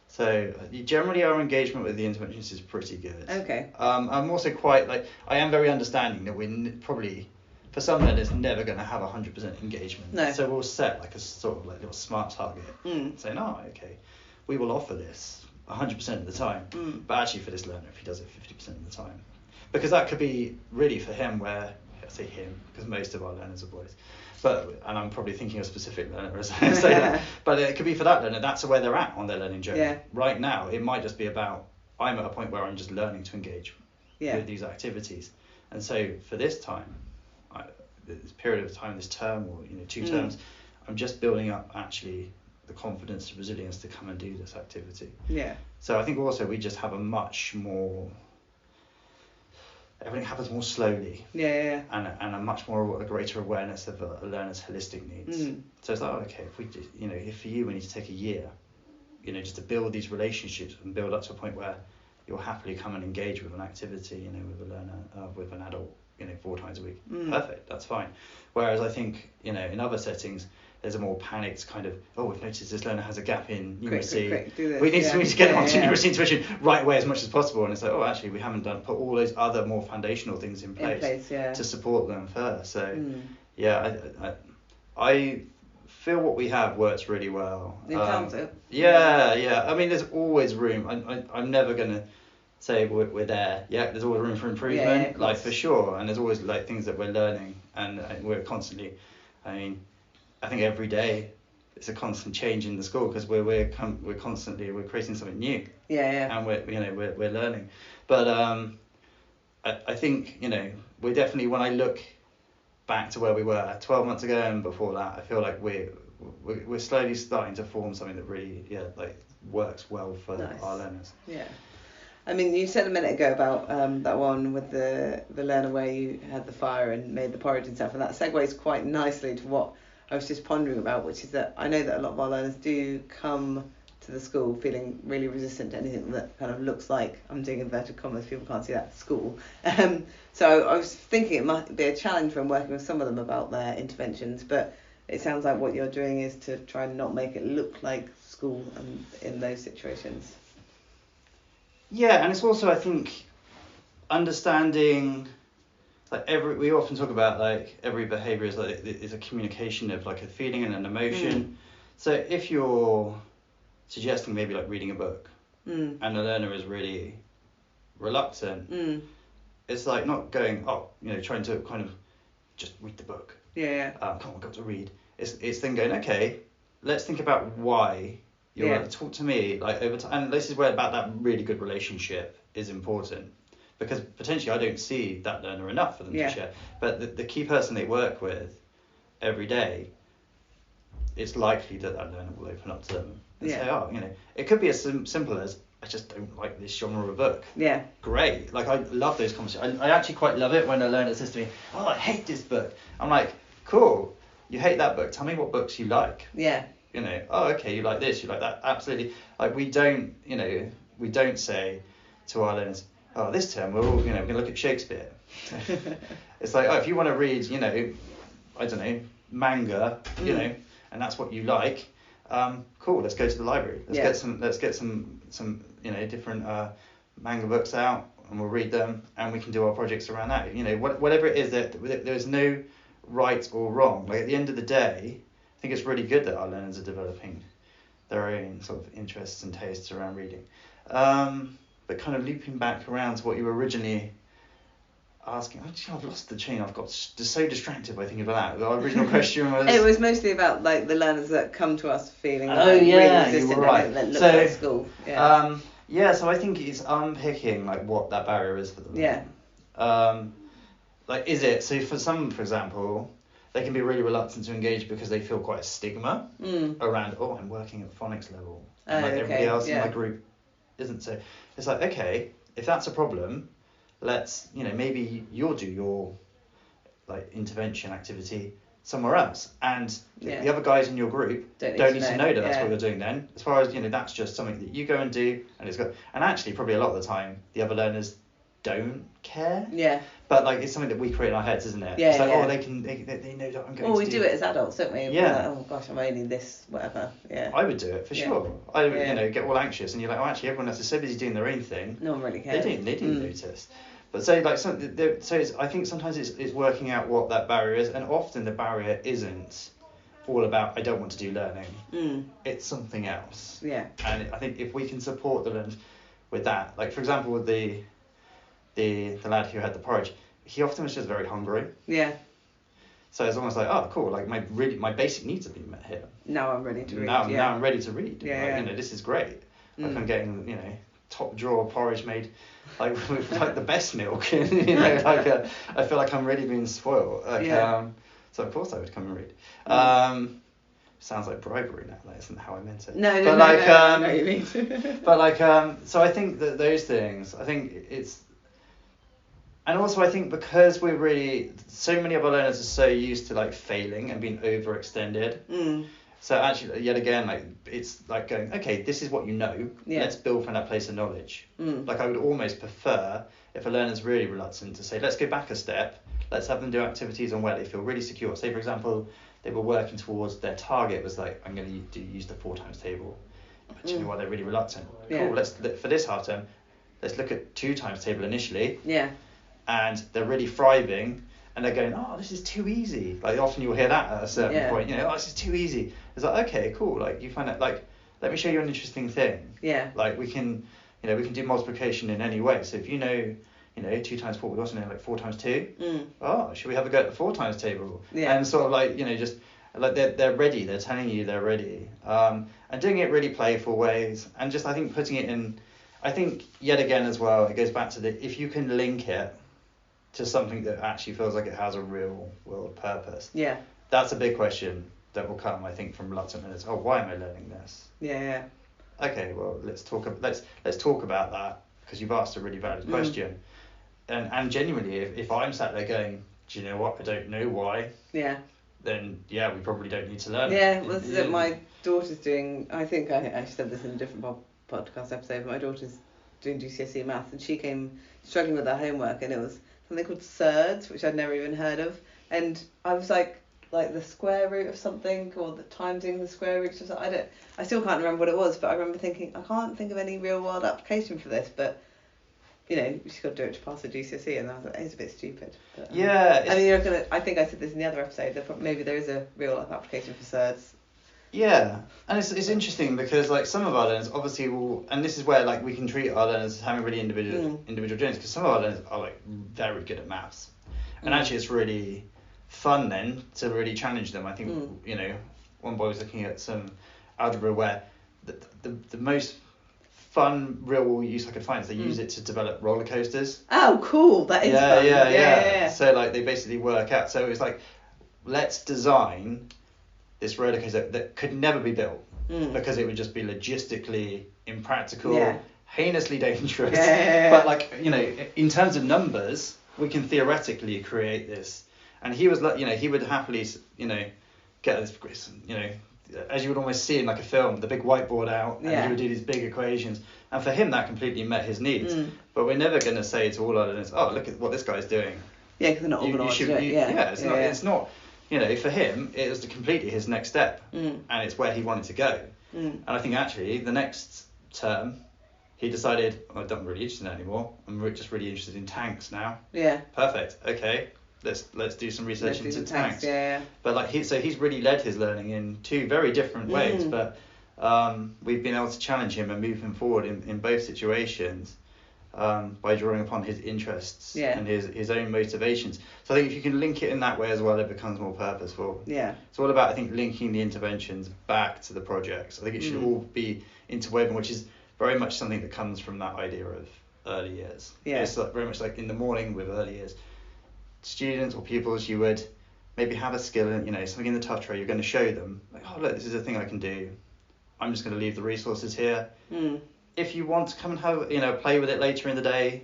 So generally our engagement with the interventionists is pretty good. I'm also quite like, I am very understanding that we're probably, for some learners, never going to have 100% engagement. So we'll set like a sort of like little smart target, saying, oh, okay, we will offer this 100% of the time, but actually for this learner, if he does it 50% of the time, because that could be really for him where, I say him, because most of our learners are boys, and I'm probably thinking of a specific learner as I say that, but it could be for that learner, that's where they're at on their learning journey. Right now, it might just be about, I'm at a point where I'm just learning to engage with these activities. And so for this time, this period of time, this term, or 2 terms, I'm just building up actually the confidence, the resilience to come and do this activity. So I think also we just have a much more, everything happens more slowly, and a greater awareness of a learner's holistic needs. So it's like, okay, if we just, if for you we need to take a year, just to build these relationships and build up to a point where you'll happily come and engage with an activity, with a learner, with an adult, 4 times a week. Perfect, that's fine. Whereas I think, in other settings, there's a more panicked kind of, oh, we've noticed this learner has a gap in numeracy. We need to get them onto numeracy intervention right away as much as possible. And it's like, oh, actually, we haven't put all those other more foundational things in place to support them first. So, I feel what we have works really well. I mean, there's always room. I'm never going to say we're there. There's always room for improvement, like for sure. And there's always like things that we're learning, and we're constantly, I think every day it's a constant change in the school, because we're constantly creating something new. And we're learning. But I think we're definitely, when I look back to where we were 12 months ago and before that, I feel like we're slowly starting to form something that really works well for our learners. I mean, you said a minute ago about that one with the learner where you had the fire and made the porridge and stuff, and that segues quite nicely to what I was just pondering about, which is that I know that a lot of our learners do come to the school feeling really resistant to anything that kind of looks like, I'm doing inverted commas, people can't see that, school. So I was thinking it might be a challenge when working with some of them about their interventions, but it sounds like what you're doing is to try and not make it look like school in those situations. And it's also, I think, understanding, like we often talk about like every behaviour is a communication of like a feeling and an emotion. So if you're suggesting maybe like reading a book and the learner is really reluctant, it's like not going, trying to kind of just read the book. Come on, got to read. It's then going, okay, let's think about why you're like, talk to me like over time. And this is where about that really good relationship is important, because potentially I don't see that learner enough for them to share. But the key person they work with every day, it's likely that learner will open up to them and say, it could be as simple as, I just don't like this genre of book. Great. Like, I love those conversations. I actually quite love it when a learner says to me, oh, I hate this book. I'm like, cool, you hate that book. Tell me what books you like. Oh, okay, you like this, you like that. Absolutely. Like, we don't say to our learners, oh, this term we're all, we're going to look at Shakespeare. It's like, oh, if you want to read, I don't know, manga, and that's what you like, cool, let's go to the library. Let's get some different manga books out, and we'll read them, and we can do our projects around that. Whatever it is, that there's no right or wrong. Like, at the end of the day, I think it's really good that our learners are developing their own sort of interests and tastes around reading. But kind of looping back around to what you were originally asking, I've lost the chain. I've got just so distracted by thinking about that. The original question was... It was mostly about like the learners that come to us feeling really resistant that look like school. So I think it's unpicking like what that barrier is for them. Like, is it, so for some, for example, they can be really reluctant to engage because they feel quite a stigma around, I'm working at phonics level. And everybody else in my group isn't so. It's like, okay, if that's a problem, let's, maybe you'll do your like intervention activity somewhere else, and the other guys in your group don't need to know that that's what you're doing then. As far as that's just something that you go and do, and and actually probably a lot of the time the other learners don't care. Yeah. But like it's something that we create in our heads, isn't it? Yeah. It's like, yeah. oh, they know that I'm going. Well, we do it as adults, don't we? Yeah. Like, oh gosh, I'm only this, whatever. Yeah. I would do it for sure. I would, get all anxious, and you're like, oh, actually, everyone else is so busy doing their own thing. No one really cares. They didn't notice. But so like I think sometimes it's working out what that barrier is, and often the barrier isn't all about I don't want to do learning. It's something else. Yeah. And I think if we can support the learners with that, like for example with the lad who had the porridge, he often was just very hungry. Yeah. So it's almost like, oh cool, like my basic needs have been met here. Now I'm ready to read. Now I'm ready to read. Yeah. Like, this is great. Like I'm getting top drawer porridge made like with like the best milk. I feel like I'm really being spoiled. So of course I would come and read. Sounds like bribery now. That isn't how I meant it. No, you mean. But like so I think that those things, I think it's. And also I think because we're really, so many of our learners are so used to like failing and being overextended. So actually, yet again, like it's like going, okay, this is what you know. Let's build from that place of knowledge. Like I would almost prefer if a learner's really reluctant to say, let's go back a step. Let's have them do activities on where they feel really secure. Say for example, they were working towards their target was like, I'm going to use the 4 times table. But you know what, they're really reluctant. Cool, let's for this half term, let's look at 2 times table initially. Yeah. And they're really thriving, and they're going, oh, this is too easy. Like often you'll hear that at a certain point, oh, this is too easy. It's like, okay, cool. Like you find out, like, let me show you an interesting thing. Yeah. Like we can do multiplication in any way. So if you know 2 times 4, we also know like 4 times 2. Oh, should we have a go at the 4 times table? Yeah. And sort of like, just like they're ready. They're telling you they're ready. And doing it really playful ways, and just I think putting it in. I think yet again as well, it goes back to if you can link it to something that actually feels like it has a real world purpose. Yeah. That's a big question that will come, I think, from reluctant learners. Oh, why am I learning this? Yeah. Okay, well, let's talk about that, because you've asked a really valid question. And genuinely, if I'm sat there going, do you know what? I don't know why. Yeah. Then we probably don't need to learn. Yeah, well, this is it. My daughter's doing. I think I actually said this in a different podcast episode. But my daughter's doing GCSE maths, and she came struggling with her homework, and it was something called surds, which I'd never even heard of, and I was like the square root of something, or the timesing the square root of something. I still can't remember what it was, but I remember thinking I can't think of any real world application for this, but she's got to do it to pass the GCSE, and I was like, it's a bit stupid. But, I mean, I think I said this in the other episode, that maybe there is a real life application for surds. Yeah, and it's interesting because like some of our learners obviously will, and this is where like we can treat our learners as having really individual journeys, because some of our learners are like very good at maths, and actually it's really fun then to really challenge them. I think one boy was looking at some algebra where the most fun real world use I could find is they use it to develop roller coasters. Oh, cool! That is fun. Yeah. So like they basically work out. So it's like, let's design this roller coaster that could never be built because it would just be logistically impractical, heinously dangerous. But like in terms of numbers, we can theoretically create this. And he was like, he would happily get this, as you would almost see in like a film, the big whiteboard out, and he would do these big equations. And for him, that completely met his needs. But we're never going to say to all our learners, oh, look at what this guy's doing. Yeah, because they're not organised to do it. It's not. For him, it was completely his next step, and it's where he wanted to go. And I think actually the next term, he decided, I'm not really interested in that anymore. I'm just really interested in tanks now. Yeah. Perfect. Okay. Let's do some research into tanks. Yeah. But he's really led his learning in 2 very different ways. But we've been able to challenge him and move him forward in both situations. By drawing upon his interests and his own motivations. So I think if you can link it in that way as well, it becomes more purposeful. Yeah. It's all about, I think, linking the interventions back to the projects. I think it should all be interwoven, which is very much something that comes from that idea of early years. Yeah. It's like very much like in the morning with early years. Students or pupils, you would maybe have a skill in, something in the touch tray, you're going to show them, like, oh, look, this is a thing I can do. I'm just going to leave the resources here. if you want to come and have, play with it later in the day,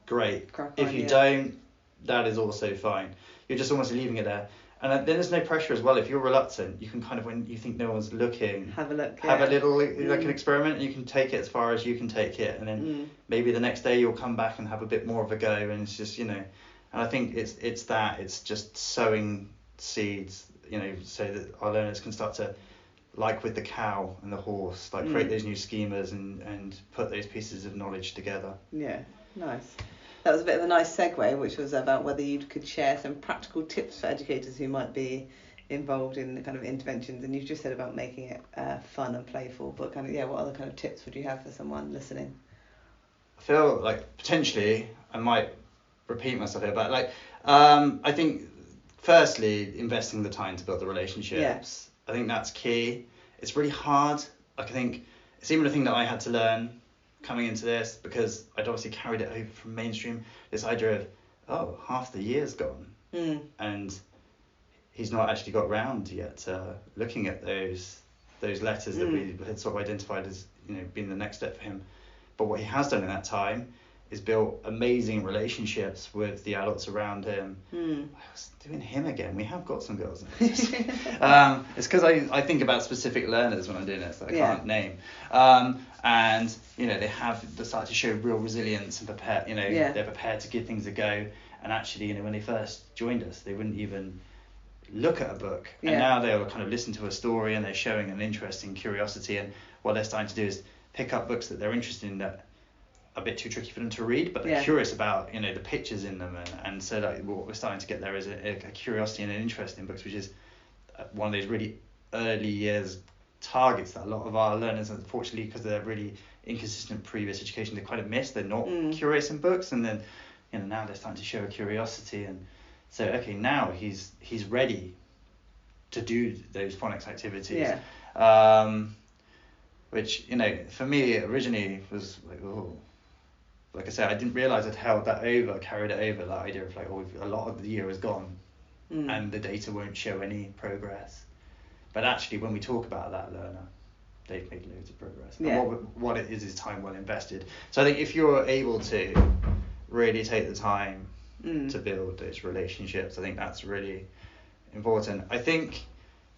great. If you don't, that is also fine. You're just almost leaving it there. And then there's no pressure as well. If you're reluctant, you can kind of, when you think no one's looking, have a look. Have a little, like an experiment, and you can take it as far as you can take it. And then maybe the next day you'll come back and have a bit more of a go. And it's just, and I think it's just sowing seeds, so that our learners can start to, like with the cow and the horse, like create those new schemas and put those pieces of knowledge together. Yeah, nice. That was a bit of a nice segue, which was about whether you could share some practical tips for educators who might be involved in the kind of interventions. And you've just said about making it fun and playful, but what other kind of tips would you have for someone listening? I feel like potentially I might repeat myself here, but I think firstly, investing the time to build the relationships. I think that's key. It's really hard. I think it's even a thing that I had to learn coming into this, because I'd obviously carried it over from mainstream, this idea of, half the year's gone, and he's not actually got round yet to looking at those letters that we had sort of identified as being the next step for him. But what he has done in that time is built amazing relationships with the adults around him. I was doing him again. We have got some girls. It's because I think about specific learners when I'm doing this that I can't name. And they started to show real resilience and prepare. They're prepared to give things a go. And actually, when they first joined us, they wouldn't even look at a book. And now they'll kind of listen to a story, and they're showing an interest in curiosity. And what they're starting to do is pick up books that they're interested in that a bit too tricky for them to read, but they're curious about the pictures in them, and so what we're starting to get there is a curiosity and an interest in books, which is one of those really early years targets that a lot of our learners, unfortunately, because they're really inconsistent previous education, they kind of miss. They're not curious in books, and then now they're starting to show a curiosity, and so now he's ready to do those phonics activities. Which for me originally was like, oh. Like I said, I didn't realise I'd carried it over, that idea of a lot of the year is gone and the data won't show any progress. But actually, when we talk about that learner, they've made loads of progress. And what it is time well invested. So I think if you're able to really take the time to build those relationships, I think that's really important. I think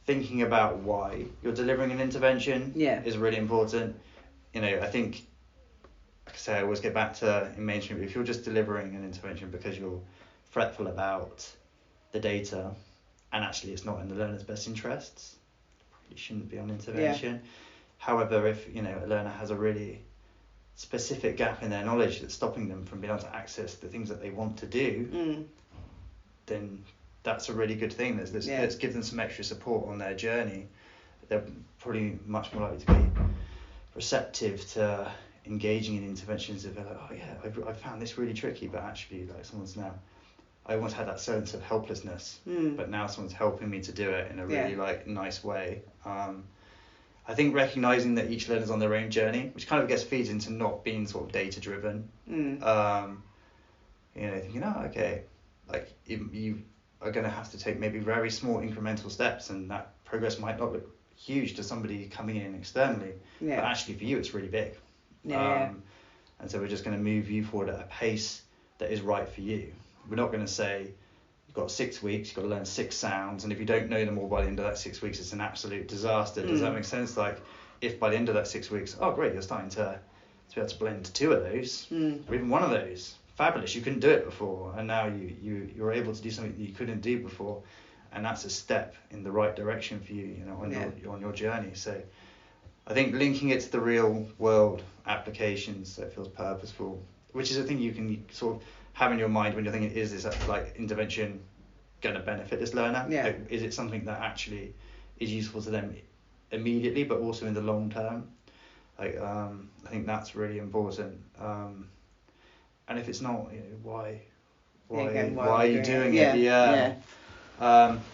thinking about why you're delivering an intervention is really important. I think, like I say, I always get back to in mainstream, if you're just delivering an intervention because you're fretful about the data and actually it's not in the learner's best interests, probably shouldn't be on intervention. However, if a learner has a really specific gap in their knowledge that's stopping them from being able to access the things that they want to do, then that's a really good thing. Let's give them some extra support on their journey. They're probably much more likely to be receptive to engaging in interventions if they're like, I found this really tricky, but actually I almost had that sense of helplessness, but now someone's helping me to do it in a really nice way. I think recognising that each learner's on their own journey, which kind of feeds into not being sort of data driven. Thinking, you are going to have to take maybe very small incremental steps, and that progress might not look huge to somebody coming in externally, but actually for you it's really big. And so we're just going to move you forward at a pace that is right for you. We're not going to say you've got 6 weeks, you've got to learn 6 sounds, and if you don't know them all by the end of that 6 weeks, it's an absolute disaster. Does that make sense? Like, if by the end of that 6 weeks, oh great, you're starting to be able to blend 2 of those, or even 1 of those, fabulous, you couldn't do it before, and now you're able to do something that you couldn't do before, and that's a step in the right direction for you, on your journey. So I think linking it to the real world applications so it feels purposeful, which is a thing you can sort of have in your mind when you're thinking, is this intervention going to benefit this learner? Is it something that actually is useful to them immediately, but also in the long term? I think that's really important. And if it's not, why are you doing it?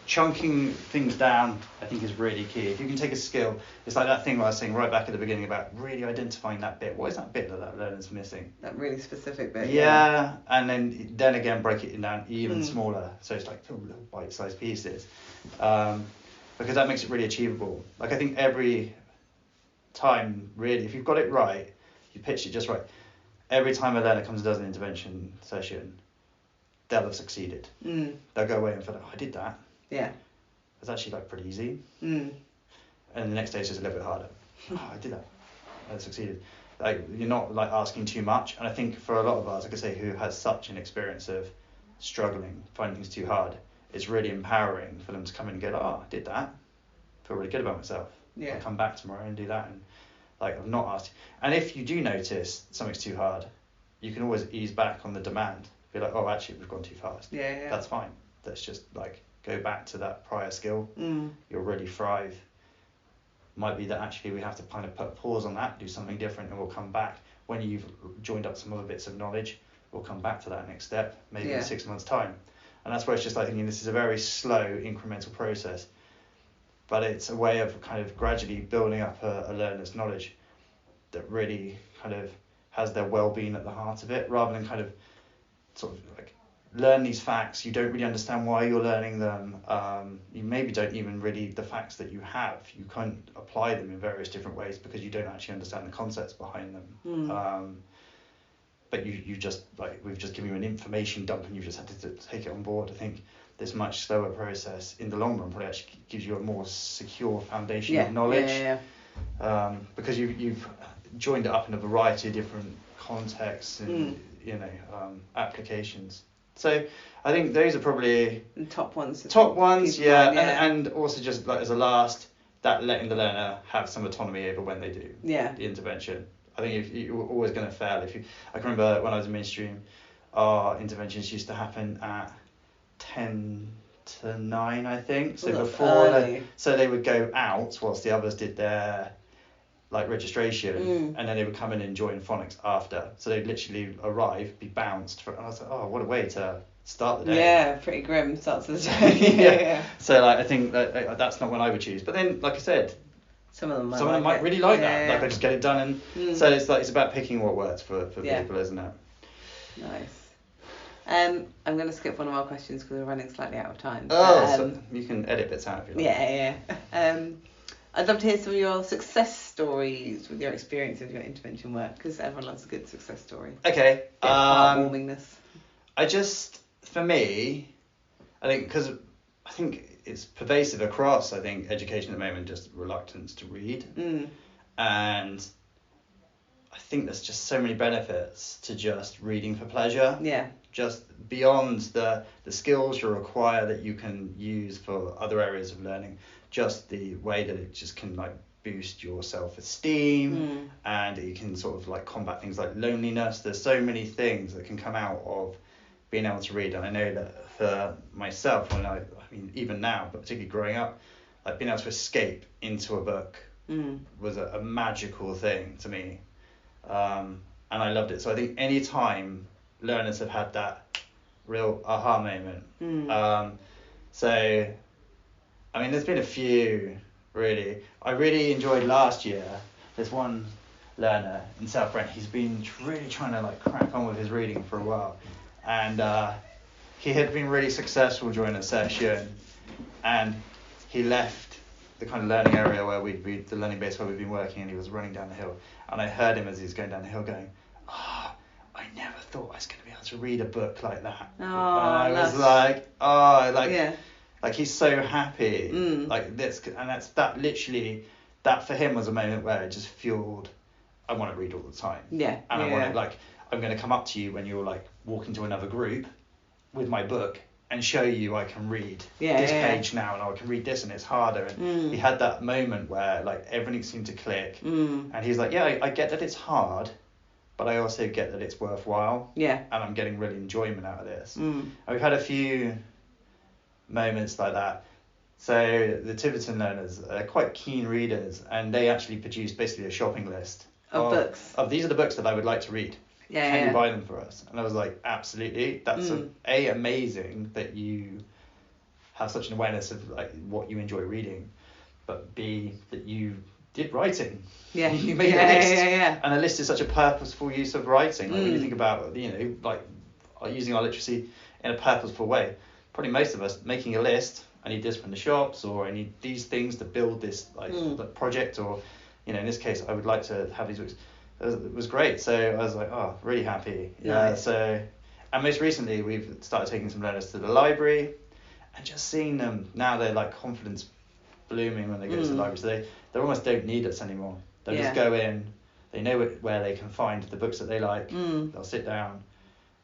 Chunking things down, I think, is really key. If you can take a skill, it's like that thing I was saying right back at the beginning about really identifying that bit. What is that bit that learner's missing? That really specific bit. And then again break it down even smaller. So it's like little bite-sized pieces, because that makes it really achievable. Like, I think every time, really, if you've got it right, you pitched it just right, every time a learner comes and does an intervention session, they'll have succeeded. They'll go away and feel like, oh, I did that. Yeah. It's actually like pretty easy. And the next day it's just a little bit harder. Oh, I did that. I succeeded. Like, you're not like asking too much. And I think for a lot of us, like I say, who has such an experience of struggling, finding things too hard, it's really empowering for them to come in and go, oh, I did that. Feel really good about myself. Yeah. I'll come back tomorrow and do that. And like, I've not asked. And if you do notice something's too hard, you can always ease back on the demand. Be like, oh, actually, we've gone too fast. Yeah. That's fine. Let's just like go back to that prior skill. You'll really thrive. Might be that actually we have to kind of put a pause on that, do something different, and we'll come back. When you've joined up some other bits of knowledge, we'll come back to that next step, maybe in 6 months' time. And that's where it's just like thinking this is a very slow, incremental process. But it's a way of kind of gradually building up a learner's knowledge that really kind of has their well-being at the heart of it, rather than kind of sort of like learn these facts. You don't really understand why you're learning them. You maybe don't even really, the facts that you have, you can't apply them in various different ways because you don't actually understand the concepts behind them. But you just, like, we've just given you an information dump and you just had to take it on board. I think this much slower process in the long run probably actually gives you a more secure foundation of knowledge. Because you've joined it up in a variety of different contexts and applications. So I think those are probably the top ones. And also just like as a last, that letting the learner have some autonomy over when they do the intervention. I think if you're always going to fail. I can remember when I was in mainstream, our interventions used to happen at 10 to 9, I think. So so they would go out whilst the others did their like registration, and then they would come in and join phonics after. So they'd literally arrive, be bounced, and I was like, oh, what a way to start the day. Yeah, pretty grim start to the day. So like I think that's not one I would choose. But then, like I said, some of them might really like that. Like I just get it done, and so it's about picking what works for people, isn't it? Nice. I'm going to skip one of our questions because we're running slightly out of time. So you can edit bits out if you like. Yeah. I'd love to hear some of your success stories with your experience with your intervention work, because everyone loves a good success story. Okay. Heartwarmingness. For me, I think it's pervasive across, I think, education at the moment, just reluctance to read. And I think there's just so many benefits to just reading for pleasure. Yeah. Just beyond the skills you require that you can use for other areas of learning, just the way that it just can like boost your self-esteem, and you can sort of like combat things like loneliness. There's so many things that can come out of being able to read. And I know that for myself, when I mean even now, but particularly growing up, like being able to escape into a book was a magical thing to me, and I loved it. So I think any time learners have had that real aha moment. So I mean, there's been a few, really. I really enjoyed last year. There's one learner in South Brent. He's been really trying to like crack on with his reading for a while. And he had been really successful during a session. And he left the kind of learning area where the learning base where we've been working, and he was running down the hill. And I heard him as he was going down the hill going, I never thought I was going to be able to read a book like that. Oh, and I was like, like he's so happy, like this, and that literally, that for him was a moment where it just fueled, I want to read all the time. Yeah. And I want to, like, I'm going to come up to you when you're like walking to another group with my book and show you I can read this page now, and I can read this, and it's harder. And he had that moment where like everything seemed to click, and he's like, I get that it's hard, but I also get that it's worthwhile. Yeah. And I'm getting really enjoyment out of this. And we've had a few moments like that. So the Tiverton learners are quite keen readers, and they actually produced basically a shopping list of books. Of these are the books that I would like to read. Can you buy them for us? And I was like, absolutely. That's amazing that you have such an awareness of like what you enjoy reading, but B, that you did writing. Yeah. You made a list. And a list is such a purposeful use of writing. Like when you think about, like using our literacy in a purposeful way. Probably most of us making a list, I need this from the shops, or I need these things to build this like project, or in this case, I would like to have these books. It was great. So I was like, oh, really happy. Yeah. Nice. And most recently, we've started taking some learners to the library, and just seeing them now, they're like confidence blooming when they go to the library. So they almost don't need us anymore. They'll just go in. They know where they can find the books that they like. They'll sit down,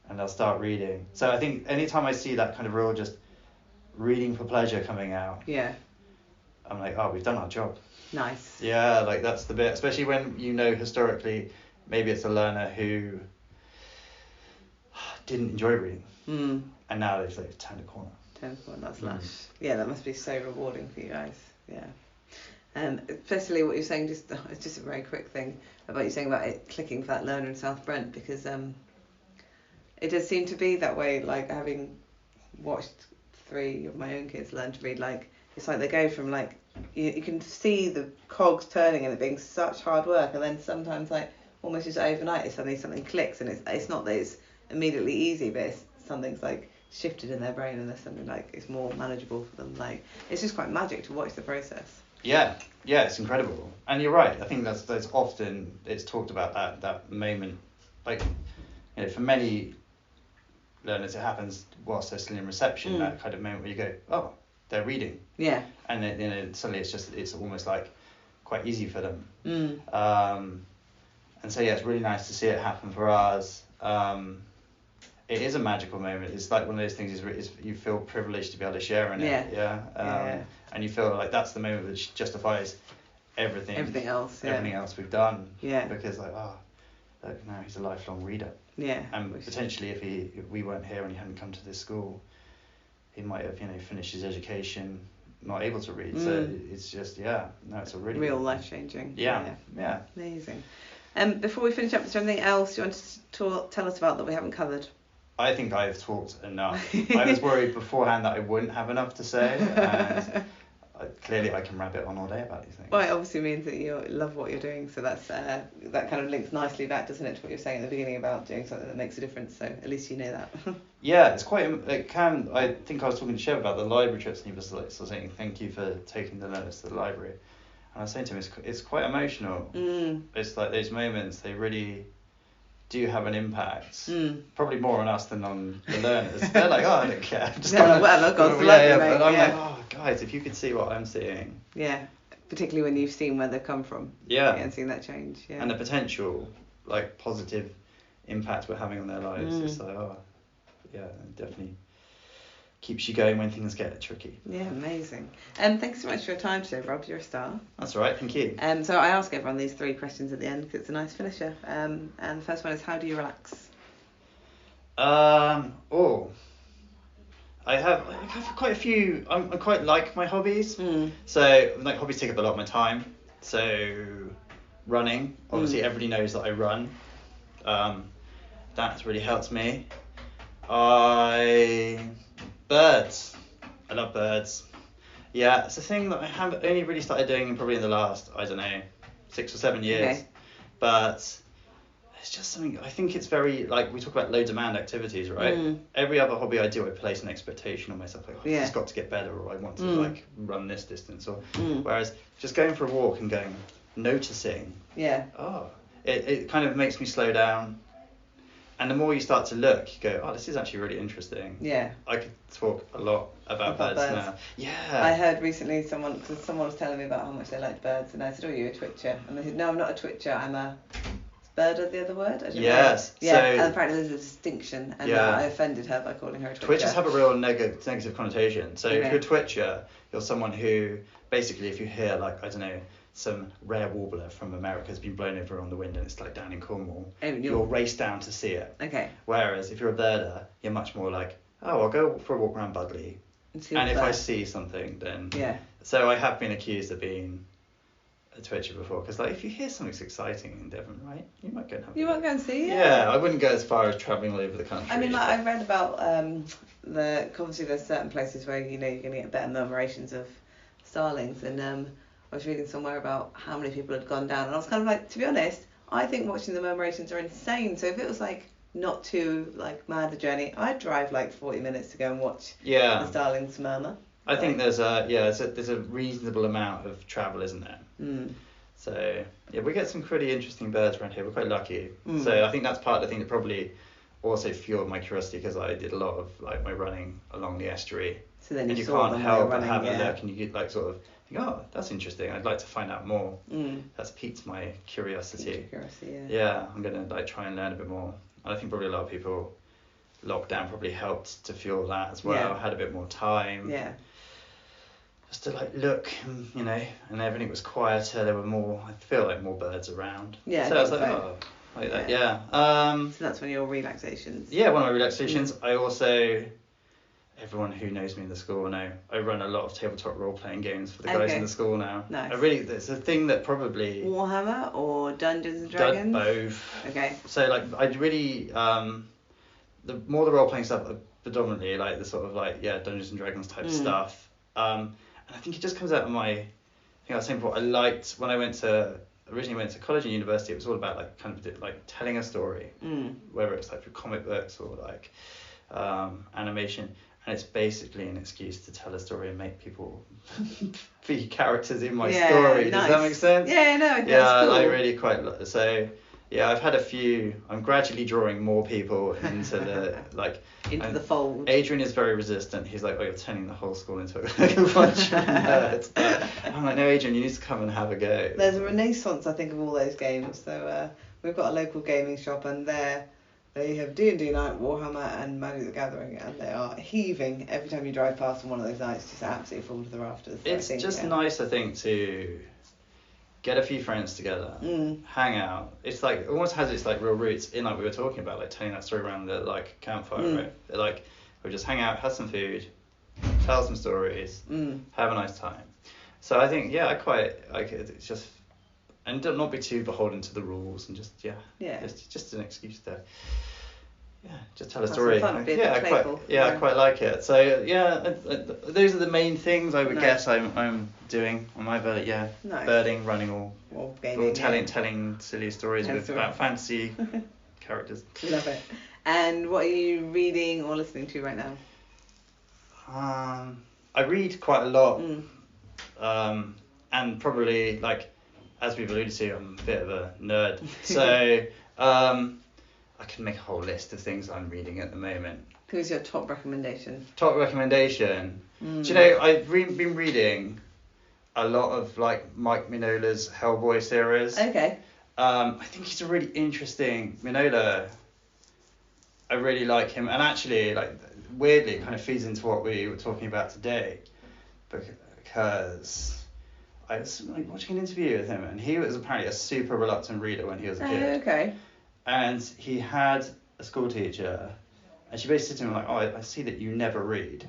and they'll start reading. So I think anytime I see that kind of real just reading for pleasure coming out, I'm like, oh, we've done our job. Nice. Yeah, like that's the bit, especially when historically, maybe it's a learner who didn't enjoy reading, and now they've turned a corner. That's lush. Yeah, that must be so rewarding for you guys. Yeah. Especially what you're saying, it's just a very quick thing about you saying about it clicking for that learner in South Brent, because it does seem to be that way. Like, having watched 3 of my own kids learn to read, like, it's like they go from like you can see the cogs turning and it being such hard work, and then sometimes like almost just overnight suddenly something clicks, and it's not that it's immediately easy, but it's something's like shifted in their brain, and there's something like it's more manageable for them. Like, it's just quite magic to watch the process. Yeah, it's incredible. And you're right, I think that's often it's talked about that moment, like, for many learners it happens whilst they're still in reception, that kind of moment where you go, oh, they're reading. Yeah. And then suddenly it's almost like quite easy for them. And so it's really nice to see it happen for us. It is a magical moment. It's like one of those things is you feel privileged to be able to share in it. And you feel like that's the moment which justifies everything else we've done. Because like, oh, look, now he's a lifelong reader. And potentially if we weren't here and he hadn't come to this school, he might have finished his education not able to read. So it's just it's a really real life changing. Yeah. Amazing. Before we finish up, is there anything else you want to tell us about that we haven't covered? I think I've talked enough. I was worried beforehand that I wouldn't have enough to say, and clearly I can rabbit on all day about these things. Well, it obviously means that you love what you're doing, so that's that kind of links nicely back, doesn't it, to what you were saying at the beginning about doing something that makes a difference. So at least you know that. Yeah, it's quite. It can. I think I was talking to Chev about the library trips, and he was like, saying thank you for taking the learners to the library, and I was saying to him, it's quite emotional. It's like those moments, they really do have an impact, probably more on us than on the learners. They're like, oh, I don't care. Just whatever, God's but I'm like, oh, guys, if you could see what I'm seeing. Yeah, particularly when you've seen where they've come from. Yeah. And seen that change. Yeah. And the potential, like, positive impact we're having on their lives. It's like, oh, yeah, it definitely keeps you going when things get tricky. Yeah, amazing. Thanks so much for your time today, Rob. You're a star. That's all right, thank you. So I ask everyone these 3 questions at the end because it's a nice finisher. And the first one is, how do you relax? I have quite a few. I quite like my hobbies. So like hobbies take up a lot of my time. So running, obviously everybody knows that I run. That's really helped me. Birds. I love birds. Yeah, it's a thing that I have only really started doing probably in the last, 6 or 7 years. Okay. But it's just something, I think it's very, like, we talk about low demand activities, right? Every other hobby I do, I place an expectation on myself, like, I've just got to get better, or I want to, like, run this distance. Or whereas just going for a walk and noticing. Yeah. Oh, it kind of makes me slow down. And the more you start to look, you go, oh, this is actually really interesting. Yeah. I could talk a lot about birds now. Yeah. I heard recently someone was telling me about how much they liked birds, and I said, oh, you're a twitcher. And they said, no, I'm not a twitcher, I'm a... Bird, the other word? I don't know. Yeah, so, and apparently there's a distinction, and I offended her by calling her a twitcher. Twitchers have a real negative connotation. So if you're a twitcher, you're someone who, basically, if you hear, like, I don't know, some rare warbler from America has been blown over on the wind and it's like down in Cornwall, you'll race down to see it. Okay. Whereas if you're a birder, you're much more like, oh, I'll go for a walk around Budley, and if I see something, then... Yeah. So I have been accused of being a twitcher before, because like if you hear something exciting in Devon, right, you might go and have a look. Might go and see it. Yeah, I wouldn't go as far as travelling all over the country. I mean, like, I read about obviously there's certain places where you're going to get better murmurations of starlings, and I was reading somewhere about how many people had gone down, and I was kind of like, to be honest, I think watching the murmurations are insane. So if it was like not too like mad a journey, I'd drive like 40 minutes to go and watch the starlings murmur. I think there's a reasonable amount of travel, isn't there? So yeah, we get some pretty interesting birds around here. We're quite lucky. So I think that's part of the thing that probably also fueled my curiosity, because I did a lot of like my running along the estuary. So then and you saw can't help but running, have a look, and you get like sort of think, oh, that's interesting. I'd like to find out more. That's piqued my curiosity. Yeah, I'm gonna like try and learn a bit more. And I think probably a lot of people, lockdown probably helped to fuel that as well. I had a bit more time. Yeah. Just to like look, you know, and everything was quieter. There were more, I feel like more birds around. Yeah. So I was like, oh, like that. Yeah. So that's one of your relaxations. Yeah, one of my relaxations. I also, everyone who knows me in the school know, I run a lot of tabletop role-playing games for the guys in the school now. Nice. It's a thing that probably... Warhammer or Dungeons and Dragons? Both. Okay. So like, I'd really, the more the role-playing stuff, predominantly like the sort of like, Dungeons and Dragons type stuff. And I think it just comes out of my, I think I was saying before, I liked, when I originally went to college and university, it was all about like kind of like telling a story, whether it's like through comic books or like animation. And it's basically an excuse to tell a story and make people be characters in my story. Nice. Does that make sense? Yeah, no, that's cool. I really quite so. Yeah, I've had a few. I'm gradually drawing more people into the like into the fold. Adrian is very resistant. He's like, "Oh, you're turning the whole school into a bunch of nerds." I'm like, "No, Adrian, you need to come and have a go." There's a renaissance, I think, of all those games. So we've got a local gaming shop, and they have D&D night, Warhammer, and Magic the Gathering, and they are heaving every time you drive past on one of those nights, just absolutely full to the rafters. So it's just nice, I think, to get a few friends together, hang out. It's like, it almost has its like real roots in like we were talking about, like telling that story around the like campfire, right? Like we just hang out, have some food, tell some stories, have a nice time. So I think I quite like it. It's just, and not be too beholden to the rules, and just just an excuse to just tell a story. I quite like it. So those are the main things I would guess I'm doing. I'm either birding, running, or gaming, or telling silly stories about fantasy characters. Love it. And what are you reading or listening to right now? I read quite a lot, and probably like, as we've alluded to, I'm a bit of a nerd. So I can make a whole list of things I'm reading at the moment. Who's your top recommendation? Top recommendation? Do you know, I've been reading a lot of like Mike Mignola's Hellboy series. Okay. I think he's a really interesting Mignola. I really like him, and actually, like, weirdly, it kind of feeds into what we were talking about today, because I was like watching an interview with him, and he was apparently a super reluctant reader when he was a kid. Oh, okay. And he had a school teacher, and she basically said to him, like, "Oh, I see that you never read.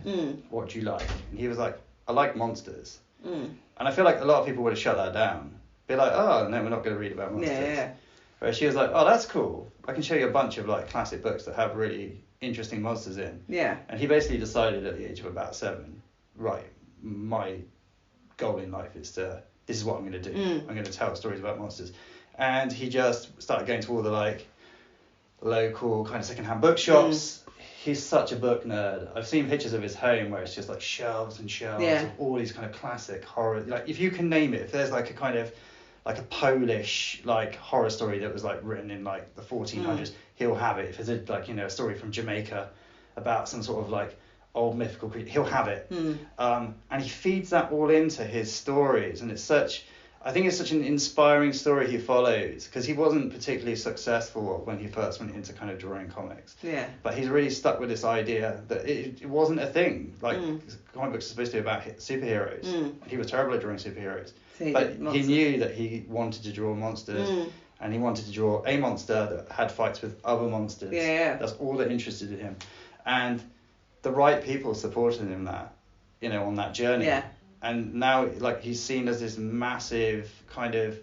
What do you like?" And he was like, "I like monsters." And I feel like a lot of people would have shut that down. Be like, "Oh, no, we're not going to read about monsters." Yeah. Whereas she was like, "Oh, that's cool. I can show you a bunch of like classic books that have really interesting monsters in." Yeah. And he basically decided at the age of about 7, right, my goal in life is this is what I'm going to do. I'm going to tell stories about monsters. And he just started going to all the like local kind of secondhand bookshops. He's such a book nerd. I've seen pictures of his home where it's just like shelves and shelves of all these kind of classic horror. Like if you can name it, if there's like a kind of like a Polish like horror story that was like written in like the 1400s, he'll have it. If there's a like, you know, a story from Jamaica about some sort of like old mythical creature, he'll have it. And he feeds that all into his stories, and I think it's such an inspiring story he follows, because he wasn't particularly successful when he first went into kind of drawing comics. Yeah. But he's really stuck with this idea that it wasn't a thing. Like comic books are supposed to be about superheroes. He was terrible at drawing superheroes. So but he knew that he wanted to draw monsters, and he wanted to draw a monster that had fights with other monsters. Yeah. That's all that interested him. And the right people supported him on that journey. Yeah. And now, like, he's seen as this massive kind of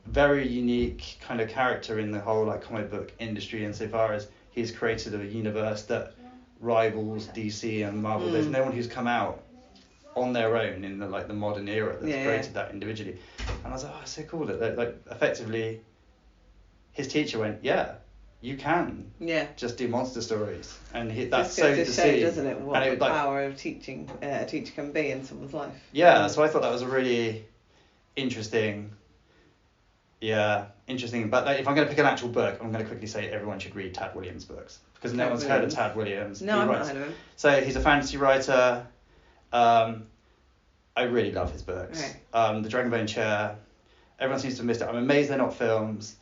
very unique kind of character in the whole like comic book industry, insofar as he's created a universe that rivals DC and Marvel. There's no one who's come out on their own in the like the modern era that's created that individually. And I was like, oh, it's so cool that like effectively his teacher went, you can just do monster stories, and that's so to see, doesn't it, what the power of teaching a teacher can be in someone's life. So I thought that was a really interesting Yeah, interesting. But like, if I'm going to pick an actual book, I'm going to quickly say everyone should read Tad Williams' books because no one's heard of Tad Williams. No, I've not heard of him. So he's a fantasy writer. I really love his books. Okay. The Dragonbone Chair. Everyone seems to have missed it. I'm amazed they're not films.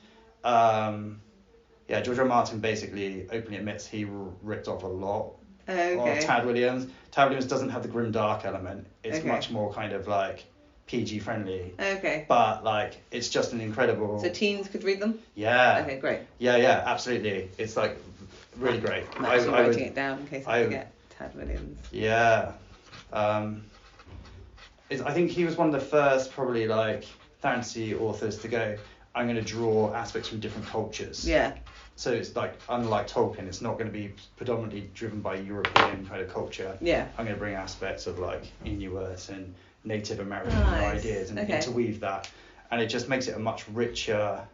Yeah, George R. R. Martin basically openly admits he ripped off a lot of Tad Williams. Tad Williams doesn't have the grim dark element. It's much more kind of like PG friendly. Okay. But like it's just an incredible. So teens could read them? Yeah. Okay, great. Yeah, absolutely. It's like really great. I'm actually writing it down in case I forget Tad Williams. Yeah. I think he was one of the first probably like fantasy authors to go, I'm going to draw aspects from different cultures. Yeah. So it's like, unlike Tolkien, it's not going to be predominantly driven by European kind of culture. Yeah. I'm going to bring aspects of like Inuit and Native American ideas and interweave that. And it just makes it a much richer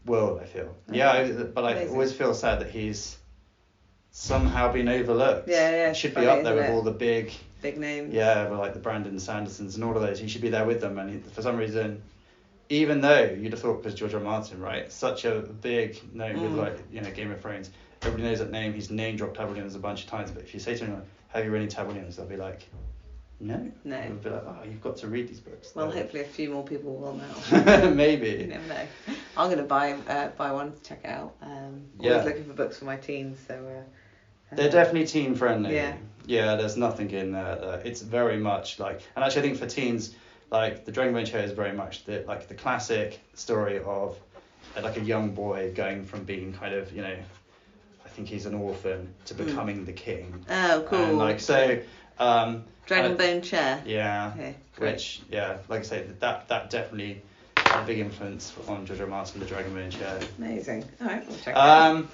world, I feel. Okay. Yeah, but I always feel sad that he's somehow been overlooked. Yeah. He should be up there with all the big names. Yeah, but like the Brandon Sandersons and all of those, he should be there with them. And for some reason, even though you'd have thought because George R. R. Martin, right, such a big name with like Game of Thrones, everybody knows that name. He's name dropped Tad Williams a bunch of times. But if you say to anyone, "Have you read any Tad Williams?" they'll be like, "No." They'll be like, "Oh, you've got to read these books." Well, hopefully a few more people will now. Maybe. You never know. I'm gonna buy one to check it out. Always looking for books for my teens, so. They're definitely teen friendly. Yeah. Yeah, there's nothing in there. It's very much like, and actually I think for teens, like the Dragonbone Chair is very much the classic story of like a young boy going from being kind of, I think he's an orphan to becoming the king. Oh, cool. And like so. Dragonbone Chair. Yeah. Okay, which like I say, that definitely had a big influence on George R. R. Martin, the Dragonbone Chair. Amazing. All right, we'll check it out.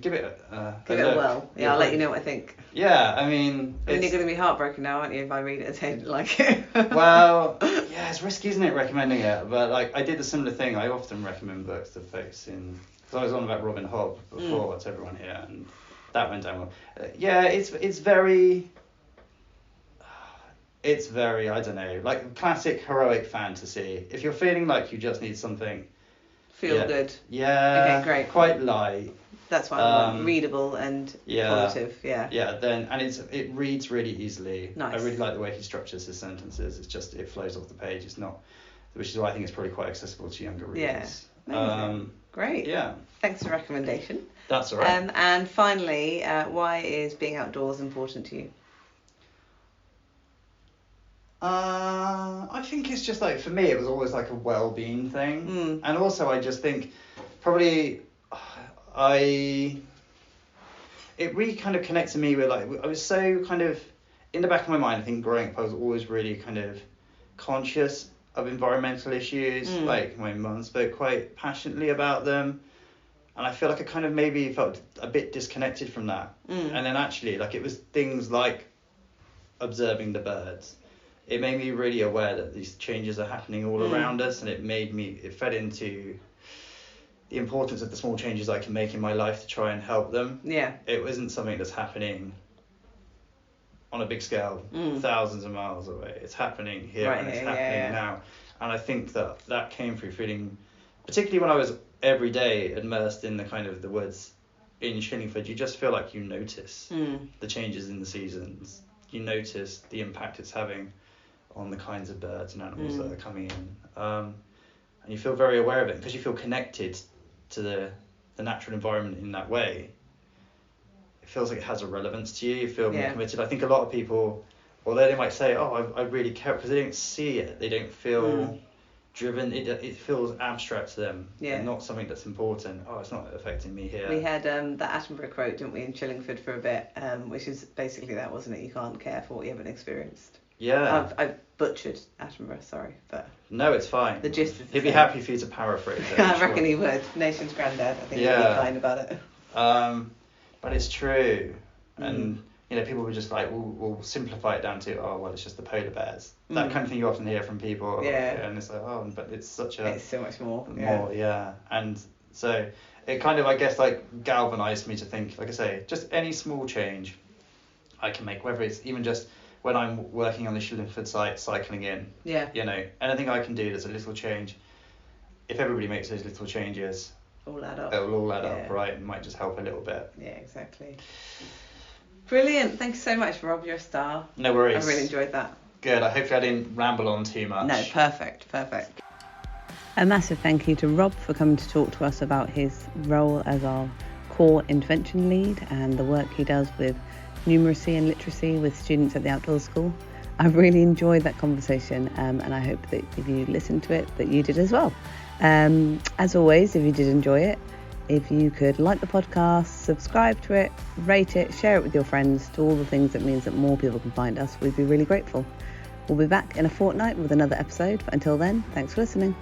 Give it a whirl. Yeah, I'll let you know what I think. Yeah, I mean... you're going to be heartbroken now, aren't you, if I read it and say I didn't like it? Well, yeah, it's risky, isn't it, recommending it? But like, I did a similar thing. I often recommend books to folks because I was on about Robin Hobb before to everyone here, and that went down well. It's very, I don't know, like classic heroic fantasy. If you're feeling like you just need something... Feel good. Yeah. Okay, great. Quite light. That's what I want. Readable and positive. Yeah. Yeah. And it reads really easily. Nice. I really like the way he structures his sentences. It's just it flows off the page. It's not, which is why I think it's probably quite accessible to younger readers. Yeah. Great. Yeah. Thanks for the recommendation. That's all right. And finally, why is being outdoors important to you? I think it's just like, for me, it was always like a well-being thing. And also I just think probably it really kind of connected me with like, I was so kind of, in the back of my mind, I think growing up I was always really kind of conscious of environmental issues. Like my mum spoke quite passionately about them. And I feel like I kind of maybe felt a bit disconnected from that. And then actually, like it was things like observing the birds. It made me really aware that these changes are happening all around us, and it fed into the importance of the small changes I can make in my life to try and help them. Yeah. It wasn't something that's happening on a big scale, thousands of miles away. It's happening here, and it's happening now. And I think that came through feeling, particularly when I was every day immersed in the kind of the woods in Shillingford, you just feel like you notice the changes in the seasons. You notice the impact it's having on the kinds of birds and animals that are coming in, and you feel very aware of it because you feel connected to the natural environment in that way. It feels like it has a relevance to you. You feel more committed. I think a lot of people, although they might say, "Oh, I really care," because they don't see it, they don't feel driven. It feels abstract to them, and not something that's important. Oh, it's not affecting me here. We had that Attenborough quote, didn't we, in Chillingford for a bit, which is basically that, wasn't it? You can't care for what you haven't experienced. Yeah. I've butchered Attenborough, sorry, but... No, it's fine. The gist is He'd be happy for you to paraphrase it. I reckon he would. Nation's granddad, I think he'd be fine about it. But it's true. And, people were just like, we'll simplify it down to, oh, well, it's just the polar bears. That kind of thing you often hear from people. Yeah. And it's like, oh, but it's such a... It's so much more. Yeah. And so it kind of, I guess, like, galvanised me to think, like I say, just any small change I can make, whether it's even just when I'm working on the Shillingford site, cycling in, anything I can do that's a little change, if everybody makes those little changes, all add up. It'll all add up, right? It might just help a little bit. Yeah, exactly. Brilliant. Thank you so much, Rob. You're a star. No worries. I really enjoyed that. Good. Hopefully I didn't ramble on too much. No, perfect. A massive thank you to Rob for coming to talk to us about his role as our core intervention lead and the work he does with numeracy and literacy with students at the Outdoors School. I really enjoyed that conversation, and I hope that if you listened to it, that you did as well. As always, if you did enjoy it, if you could like the podcast, subscribe to it, rate it, share it with your friends, do all the things that means that more people can find us, we'd be really grateful. We'll be back in a fortnight with another episode, but until then, thanks for listening.